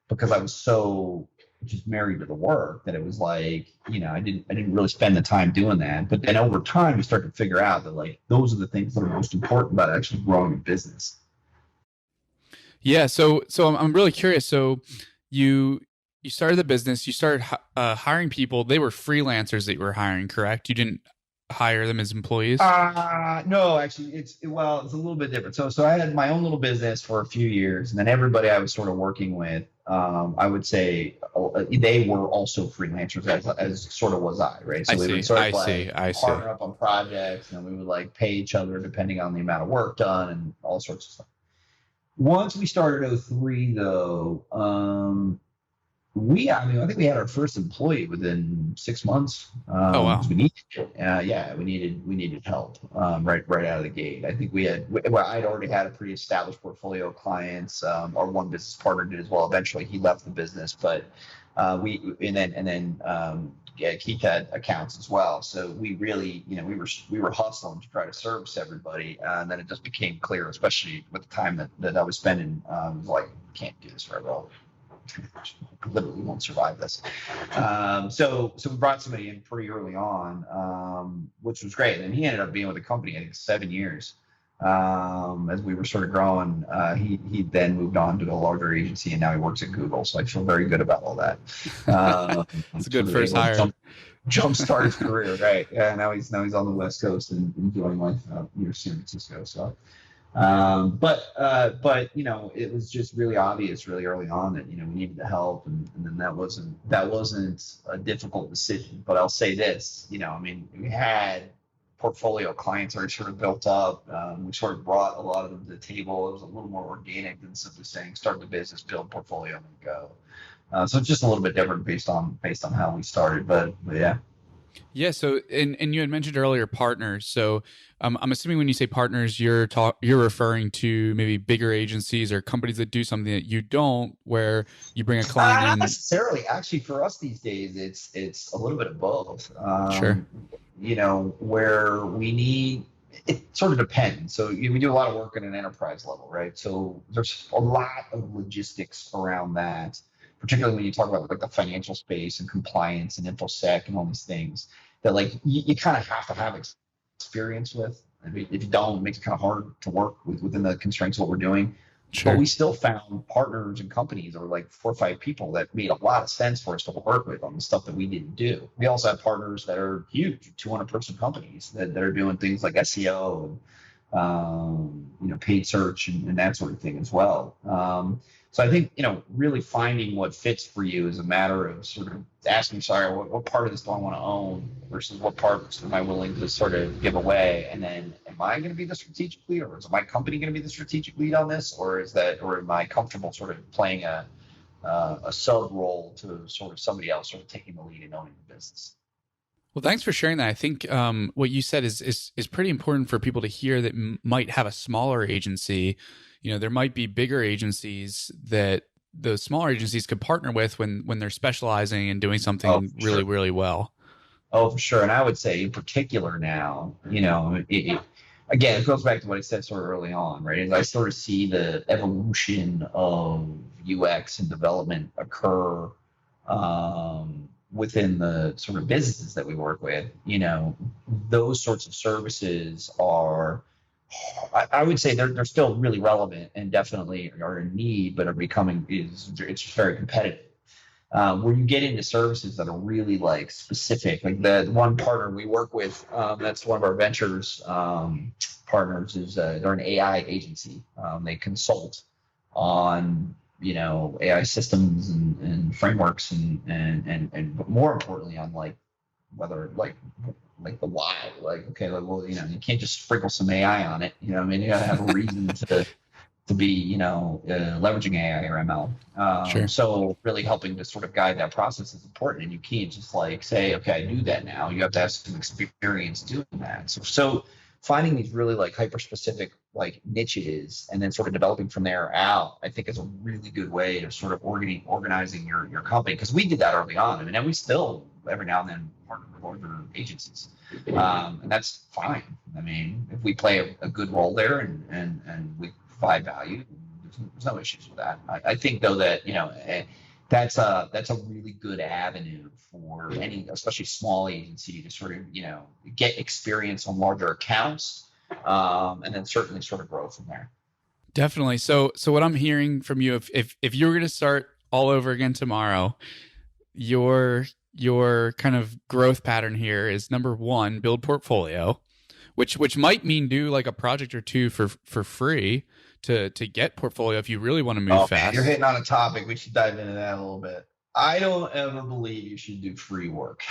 because I was so just married to the work that it was like, I didn't really spend the time doing that. But then over time, you start to figure out that like those are the things that are most important about actually growing a business. Yeah. So I'm really curious. So you started the business, you started hiring people. They were freelancers that you were hiring, correct? You didn't hire them as employees? No, actually it's a little bit different. So I had my own little business for a few years, and then everybody I was sort of working with, I would say they were also freelancers as sort of was I, right? So we would sort of partner up on projects, and we would like pay each other depending on the amount of work done and all sorts of stuff. Once we started 2003 though, I think we had our first employee within 6 months. Oh wow! We needed help right out of the gate. I think I'd already had a pretty established portfolio of clients. Our one business partner did as well. Eventually, he left the business, but Keith had accounts as well. So we really, we were hustling to try to service everybody, and then it just became clear, especially with the time that I was spending, like can't do this forever. Literally won't survive this. So we brought somebody in pretty early on, which was great. And he ended up being with the company, I think, 7 years. As we were sort of growing, he then moved on to a larger agency, and now he works at Google. So I feel very good about all that. It's a good first hire. jumpstart his career, right? Yeah, now he's on the West Coast and enjoying life out near San Francisco. So, but it was just really obvious really early on that we needed the help, and then that wasn't a difficult decision. But I'll say this, I mean, we had portfolio clients already sort of built up. We sort of brought a lot of them to the table. It was a little more organic than simply saying start the business, build portfolio, and go. So it's just a little bit different based on how we started, but yeah. Yeah. So, and you had mentioned earlier partners. So, I'm assuming when you say partners, you're referring to maybe bigger agencies or companies that do something that you don't, where you bring a client Not in. necessarily. Actually, for us these days, it's a little bit of both. Sure. Where we need, it sort of depends. So we do a lot of work at an enterprise level, right? So there's a lot of logistics around that, particularly when you talk about like the financial space and compliance and infosec and all these things that like you kind of have to have experience with. I mean, if you don't, it makes it kind of hard to work within the constraints of what we're doing. Sure. But we still found partners and companies, or like 4 or 5 people that made a lot of sense for us to work with on the stuff that we didn't do. We also have partners that are huge, 200-person companies that are doing things like SEO and paid search and that sort of thing as well. So I think really finding what fits for you is a matter of sort of asking, what part of this do I want to own versus what parts am I willing to sort of give away, and then am I going to be the strategic lead, or is my company going to be the strategic lead on this, or am I comfortable sort of playing a sub role to sort of somebody else sort of taking the lead and owning the business? Well, thanks for sharing that. I think what you said is pretty important for people to hear that might have a smaller agency. There might be bigger agencies that those smaller agencies could partner with when they're specializing and doing something really, really well. Oh, for sure. And I would say in particular now, again, it goes back to what I said sort of early on, right? As I sort of see the evolution of UX and development occur within the sort of businesses that we work with, those sorts of services are, I would say they're still really relevant and definitely are in need, but it's very competitive. When you get into services that are really like specific, like the one partner we work with, that's one of our ventures partners, is they're an AI agency. They consult on AI systems and frameworks and but more importantly on like whether like the why, like, okay, like, well, you can't just sprinkle some AI on it. I mean, you gotta have a reason to be, leveraging AI or ML. Sure. So really helping to sort of guide that process is important, and you can't just like say, okay, I do that now. You have to have some experience doing that. So finding these really like hyper specific like niches and then sort of developing from there out, I think is a really good way of sort of organizing your company. Because we did that early on. I mean, and we still every now and then partner with larger agencies, and that's fine. I mean, if we play a good role there and we provide value, there's no issues with that. I think though that that's a really good avenue for any, especially small agency, to sort of get experience on larger accounts, and then certainly sort of grow from there. Definitely. So what I'm hearing from you, if you were going to start all over again tomorrow, your kind of growth pattern here is, number one, build portfolio, which might mean do like a project or two for free to get portfolio if you really want to move fast. You're hitting on a topic. We should dive into that a little bit. I don't ever believe you should do free work.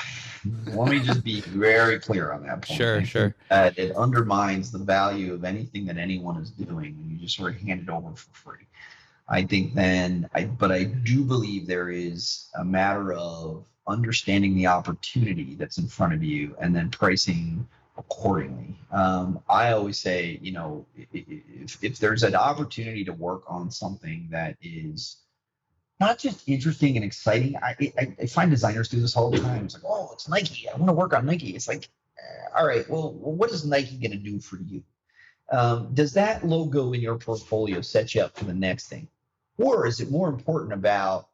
Let me just be very clear on that point. Sure. It undermines the value of anything that anyone is doing when you just sort of hand it over for free. I think but I do believe there is a matter of understanding the opportunity that's in front of you and then pricing accordingly. I always say, if there's an opportunity to work on something that is not just interesting and exciting, I find designers do this all the time. It's like, oh, it's Nike. I want to work on Nike. It's like, all right, well, what is Nike going to do for you? Does that logo in your portfolio set you up for the next thing? Or is it more important about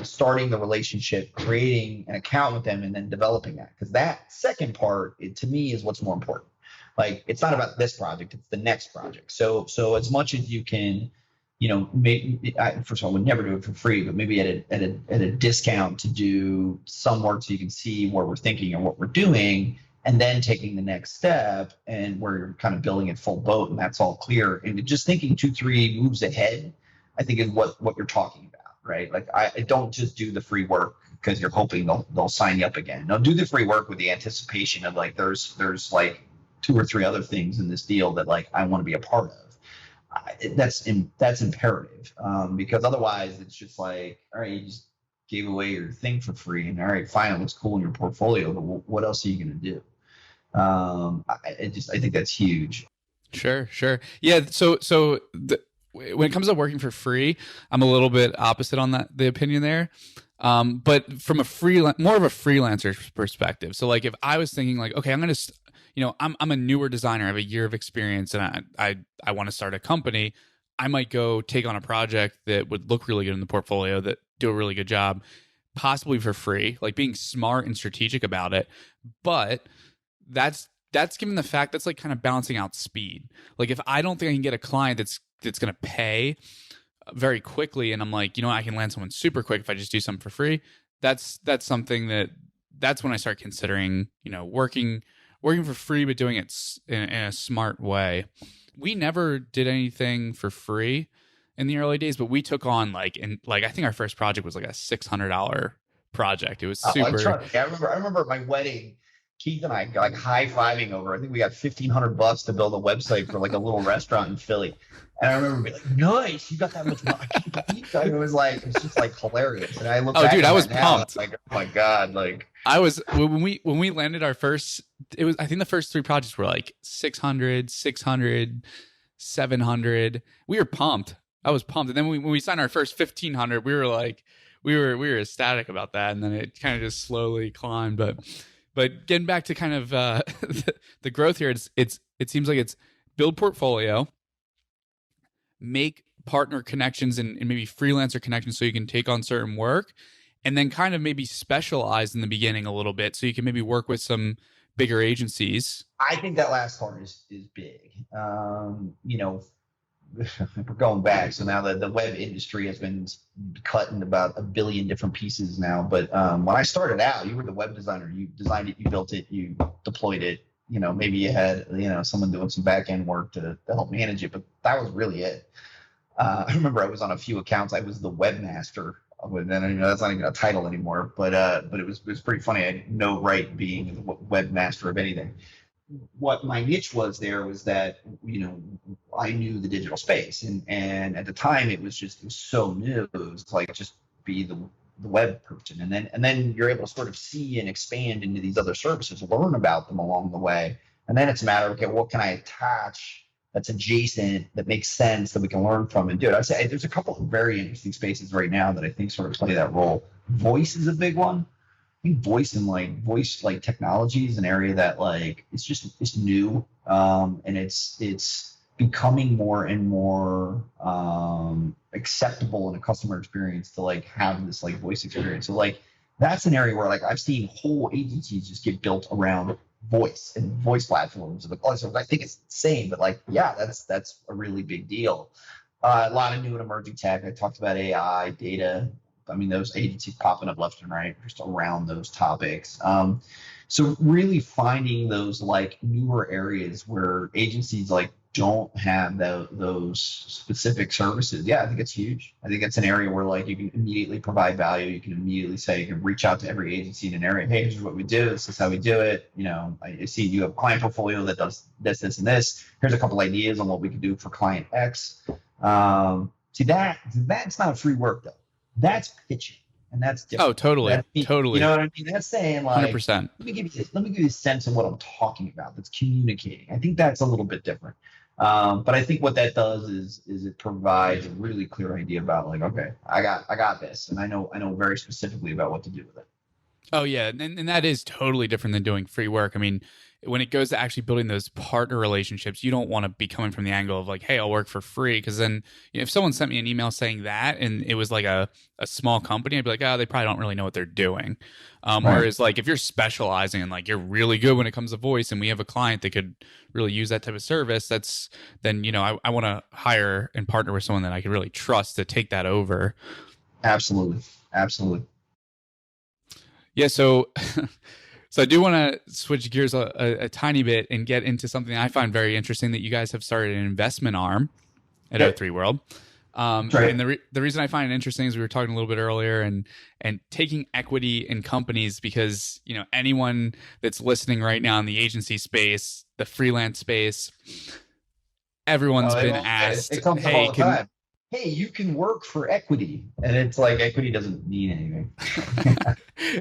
starting the relationship, creating an account with them, and then developing that? Because that second part, to me, is what's more important. Like, it's not about this project, it's the next project. So as much as you can maybe first of all, I would never do it for free, but maybe at a discount to do some work so you can see where we're thinking and what we're doing, and then taking the next step and where you're kind of building it full boat and that's all clear. And just thinking 2-3 moves ahead, I think is what you're talking about, right? Like I don't just do the free work because you're hoping they'll sign you up again. No, do the free work with the anticipation of like there's like 2 or 3 other things in this deal that like I want to be a part of. That's imperative, because otherwise it's just like, all right, you just gave away your thing for free, and all right, fine, it looks cool in your portfolio, but what else are you going to do? I think that's huge. Sure. Yeah. When it comes to working for free, I'm a little bit opposite on the opinion there. But from more of a freelancer perspective. So like if I was thinking like, okay, I'm a newer designer, I have a year of experience, and I want to start a company, I might go take on a project that would look really good in the portfolio, that do a really good job, possibly for free, like being smart and strategic about it. But that's given the fact that's like kind of balancing out speed. Like if I don't think I can get a client that's going to pay very quickly, and I'm like, I can land someone super quick if I just do something for free, that's something that's when I start considering, working for free, but doing it in a smart way. We never did anything for free in the early days, but we took on I think our first project was like a $600 project. It was super. I remember my wedding. Keith and I like high-fiving over. I think we got $1,500 to build a website for like a little restaurant in Philly. And I remember being like, "Nice, you got that much money." It's just like hilarious. And I look back, dude, I was pumped. Like, oh my god, like I was when we landed our first. I think the first 3 projects were like 600, 700. We were pumped. I was pumped. And then when we signed our first 1,500, we were ecstatic about that. And then it kind of just slowly climbed. But getting back to kind of the growth here, it seems like it's build portfolio, make partner connections and maybe freelancer connections so you can take on certain work, and then kind of maybe specialize in the beginning a little bit so you can maybe work with some bigger agencies. I think that last part is big. We're going back. So now the web industry has been cut into about 1 billion different pieces now. But when I started out, you were the web designer. You designed it, you built it, you deployed it. Maybe you had, someone doing some back end work to help manage it, but that was really it. I remember I was on a few accounts. I was the webmaster. Then that's not even a title anymore, but it was pretty funny. I had no right being the webmaster of anything. What my niche was there was that I knew the digital space, and at the time it was so new. It was like just be the web person, and then you're able to sort of see and expand into these other services, learn about them along the way, and then it's a matter of, okay, what can I attach that's adjacent, that makes sense, that we can learn from and do it. I'd say there's a couple of very interesting spaces right now that I think sort of play that role. Voice is a big one. I think voice technology is an area that it's new, and it's becoming more and more acceptable in a customer experience to have this voice experience. So that's an area where I've seen whole agencies just get built around voice and voice platforms. So I think it's the same, but that's a really big deal. A lot of new and emerging tech. I talked about AI, data. I mean, those agencies popping up left and right just around those topics. So really finding those newer areas where agencies don't have those specific services. Yeah, I think it's huge. I think it's an area where you can immediately provide value. You can immediately say, you can reach out to every agency in an area. Hey, here's what we do. This is how we do it. I see you have a client portfolio that does this, this, and this. Here's a couple ideas on what we can do for client X. See, that's not free work though. That's pitching, and that's different. Oh, totally. Totally. You know what I mean? That's saying 100%. Let me give you a sense of what I'm talking about. That's communicating. I think that's a little bit different. But I think what that does is it provides a really clear idea about okay, I got this, and I know very specifically about what to do with it. Oh yeah, and that is totally different than doing free work. I mean, when it goes to actually building those partner relationships, you don't want to be coming from the angle of like, hey, I'll work for free. Because then, if someone sent me an email saying that, and it was like a small company, I'd be like, oh, they probably don't really know what they're doing. Right. Whereas like if you're specializing and like you're really good when it comes to voice, and we have a client that could really use that type of service, that's then I want to hire and partner with someone that I can really trust to take that over. Absolutely. Absolutely. Yeah, so so I do want to switch gears a tiny bit and get into something I find very interesting, that you guys have started an investment arm at Yep. O3 World. Right. And the reason I find it interesting is we were talking a little bit earlier, and taking equity in companies, because anyone that's listening right now in the agency space, the freelance space, everyone's been asked, It comes up hey, all the time. Hey, you can work for equity, and it's like equity doesn't mean anything.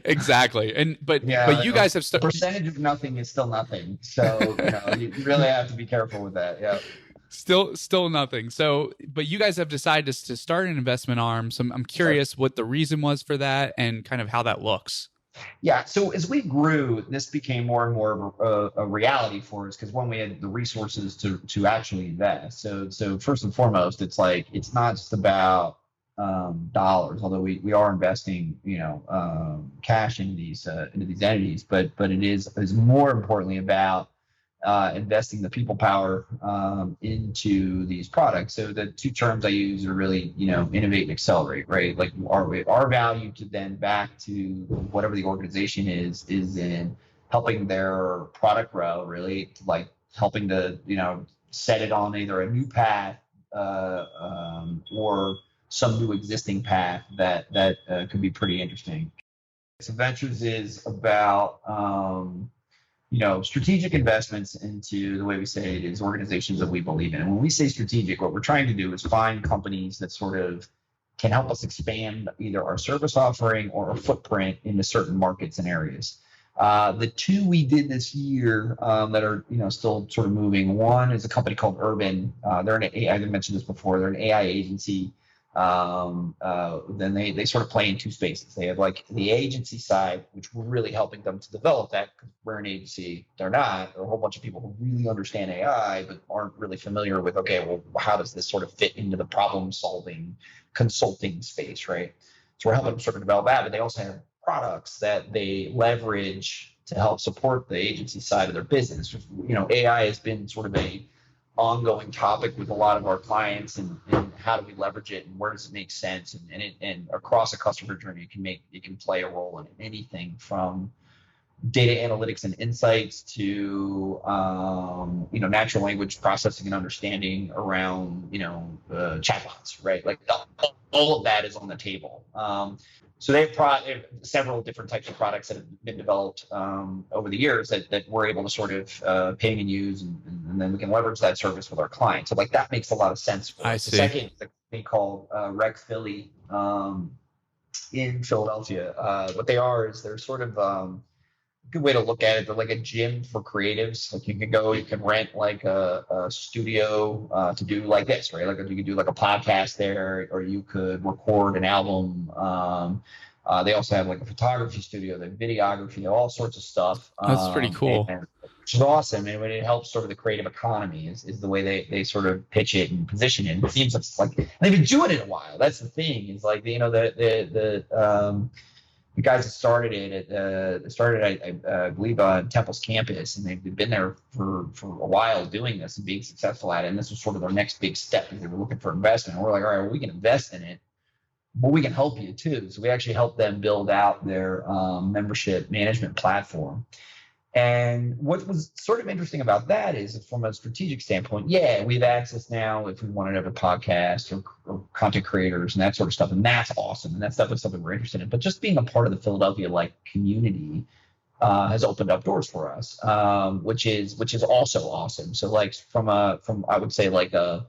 exactly. And but you guys have percentage of nothing is still nothing. So you really have to be careful with that. Yeah. Still nothing. So, but you guys have decided to start an investment arm. So I'm curious what the reason was for that and kind of how that looks. Yeah. So as we grew, this became more and more of a reality for us, because when we had the resources to actually invest. So first and foremost, it's like it's not just about dollars, although we are investing cash into these entities, but it is more importantly about investing the people power into these products. So the two terms I use are really, innovate and accelerate, right? Like our value to then back to whatever the organization is in helping their product grow, really, like helping to, set it on either a new path or some new existing path that could be pretty interesting. So Ventures is about strategic investments into, the way we say it, is organizations that we believe in. And when we say strategic, what we're trying to do is find companies that sort of can help us expand either our service offering or our footprint into certain markets and areas. The two we did this year that are still sort of moving. One is a company called Urban. They're an AI, I mentioned this before. They're an AI agency. Then they sort of play in two spaces. They have like the agency side, which we're really helping them to develop that, because we're an agency, they're not. There are a whole bunch of people who really understand AI but aren't really familiar with, okay, well, how does this sort of fit into the problem solving consulting space, right? So we're helping them sort of develop that, but they also have products that they leverage to help support the agency side of their business. AI has been sort of a ongoing topic with a lot of our clients, and how do we leverage it, and where does it make sense, and across a customer journey, it can play a role in anything from data analytics and insights to natural language processing and understanding around chatbots, right? Like all of that is on the table. So they have several different types of products that have been developed over the years that we're able to sort of ping and use, and then we can leverage that service with our clients. So like that makes a lot of sense for us. I see. The second is a company called Rec Philly in Philadelphia. What they are is they're sort of good way to look at it. They're like a gym for creatives. Like you can rent like a studio to do like this, right? Like you could do like a podcast there, or you could record an album. They also have like a photography studio, they have videography, all sorts of stuff. That's pretty cool. Which is awesome. And when it helps sort of the creative economy is the way they sort of pitch it and position it. It seems like they've been doing it a while. That's the thing. Is like the guys that started it, I believe, on Temple's campus, and they've been there for a while doing this and being successful at it. And this was sort of their next big step, because they were looking for investment. And we're like, all right, well, we can invest in it, but we can help you too. So we actually helped them build out their membership management platform. And what was sort of interesting about that is, from a strategic standpoint, yeah, we have access now if we wanted to have a podcast or content creators and that sort of stuff. And that's awesome. And that's definitely something we're interested in. But just being a part of the Philadelphia community has opened up doors for us, which is also awesome. So like from I would say like a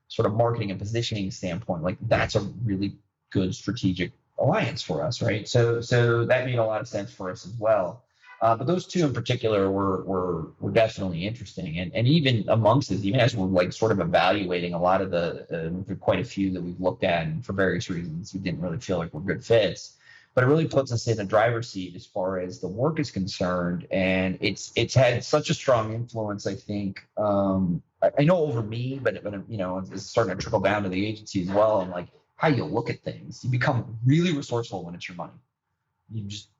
sort of marketing and positioning standpoint, like that's a really good strategic alliance for us, right? So that made a lot of sense for us as well. But those two in particular were definitely interesting, and even amongst us, even as we're like sort of evaluating a lot of quite a few that we've looked at, and for various reasons we didn't really feel like we're good fits. but it really puts us in a driver's seat as far as the work is concerned. And it's had such a strong influence, I think. I know over me, but it's starting to trickle down to the agency as well. And like how you look at things, you become really resourceful when it's your money.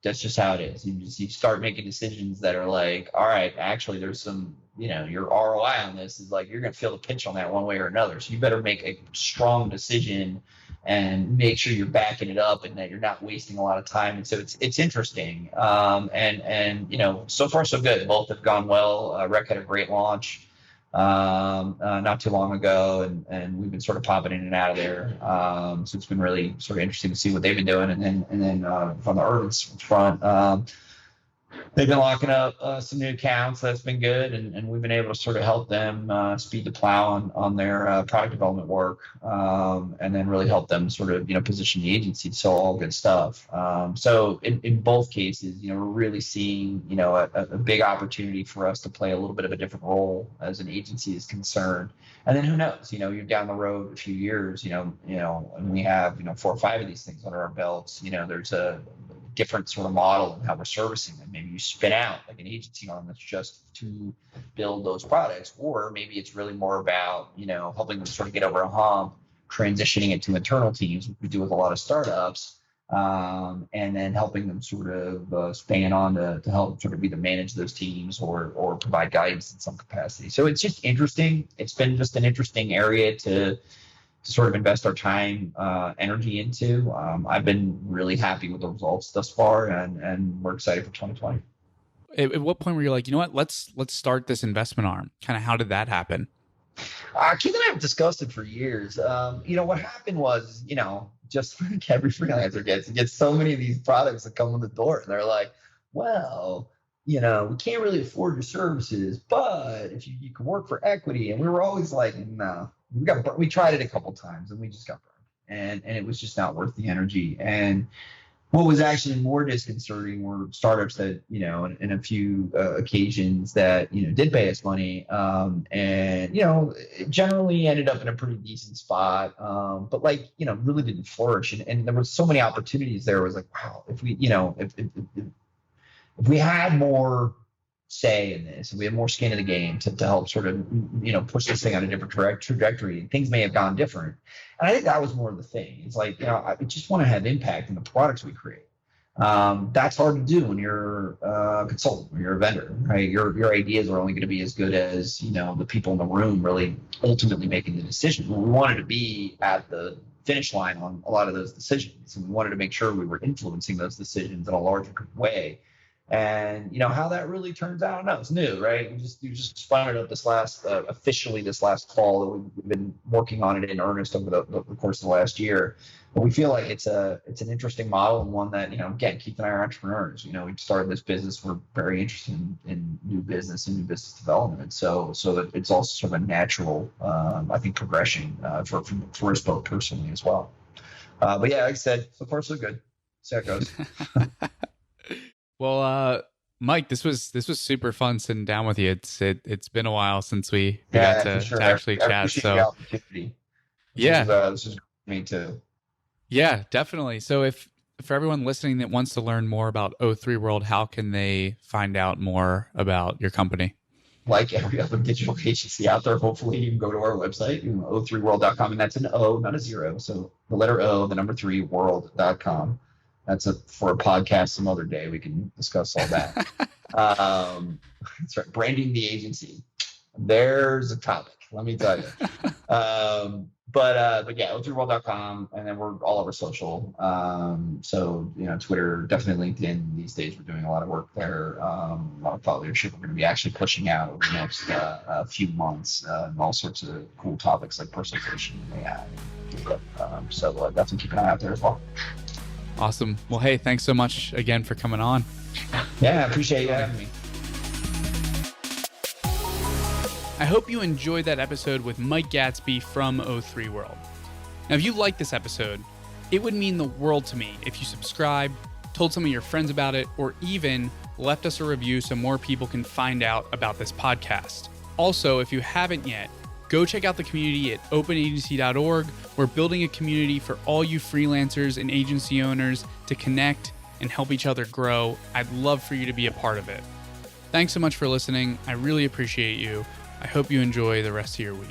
That's just how it is. You start making decisions that are like, all right, actually there's some, your ROI on this is like, you're going to feel the pinch on that one way or another. So you better make a strong decision and make sure you're backing it up and that you're not wasting a lot of time. And so it's interesting. And so far so good. Both have gone well. Rec had a great launch not too long ago, and we've been sort of popping in and out of there. So it's been really sort of interesting to see what they've been doing. And then from the Urban front, they've been locking up some new accounts. That's been good, and we've been able to sort of help them speed the plow on their product development work, and then really help them sort of position the agency. So all good stuff. So in both cases, we're really seeing a big opportunity for us to play a little bit of a different role as an agency is concerned. And then who knows? You're down the road a few years. And we have 4 or 5 of these things under our belts. There's a different sort of model of how we're servicing them. Maybe you spin out like an agency arm that's just to build those products, or maybe it's really more about helping them sort of get over a hump, transitioning it to internal teams, which we do with a lot of startups, and then helping them sort of span on to help sort of either manage those teams or provide guidance in some capacity. So it's just interesting. It's been just an interesting area to sort of invest our time, energy into. I've been really happy with the results thus far, and we're excited for 2020. At what point were you like, let's start this investment arm? Kind of how did that happen? Keith and I have discussed it for years. What happened was, just like every freelancer gets so many of these products that come in the door, and they're like, well, we can't really afford your services, but if you can work for equity. And we were always like, no. We tried it a couple times and we just got burned, and it was just not worth the energy. And what was actually more disconcerting were startups that in a few occasions that did pay us money, and it generally ended up in a pretty decent spot, but really didn't flourish. And there were so many opportunities there. It was like, wow, if we if we had more say in this, and we have more skin in the game to help sort of push this thing on a different trajectory, and things may have gone different. And I think that was more of the thing. It's like, I just want to have impact in the products we create. That's hard to do when you're a consultant or you're a vendor, right? Your ideas are only going to be as good as the people in the room really ultimately making the decision. We wanted to be at the finish line on a lot of those decisions, and we wanted to make sure we were influencing those decisions in a larger way. And how that really turns out, I don't know. It's new, right? You just spun it up officially this last fall. That we've been working on it in earnest over the course of the last year. But we feel like it's an interesting model, and one that again, Keith and I are entrepreneurs. We started this business. We're very interested in new business and new business development. So that it's also sort of a natural, I think, progression for us both personally as well. But yeah, like I said, so far so good. See how it goes. Well, Mike, this was super fun sitting down with you. It's been a while since we got to actually chat. So the opportunity. This is me too. Yeah, definitely. So for everyone listening that wants to learn more about O3 World, how can they find out more about your company? Like every other digital agency out there, hopefully you can go to our website, o3world.com, and that's an O, not a 0. So the letter O, the number 3, world.com. That's for a podcast some other day. We can discuss all that. That's right. Branding the agency. There's a topic, let me tell you. But yeah, o3world.com, and then we're all over social. So Twitter, definitely LinkedIn. These days we're doing a lot of work there. A lot of thought leadership we're going to be actually pushing out over the next few months, and all sorts of cool topics like personalization and AI. So definitely keep an eye out there as well. Awesome. Well, hey, thanks so much again for coming on. Yeah, I appreciate you having me. I hope you enjoyed that episode with Mike Gatsby from O3 World. Now, if you liked this episode, it would mean the world to me if you subscribed, told some of your friends about it, or even left us a review so more people can find out about this podcast. Also, if you haven't yet, Go check out the community at openagency.org. We're building a community for all you freelancers and agency owners to connect and help each other grow. I'd love for you to be a part of it. Thanks so much for listening. I really appreciate you. I hope you enjoy the rest of your week.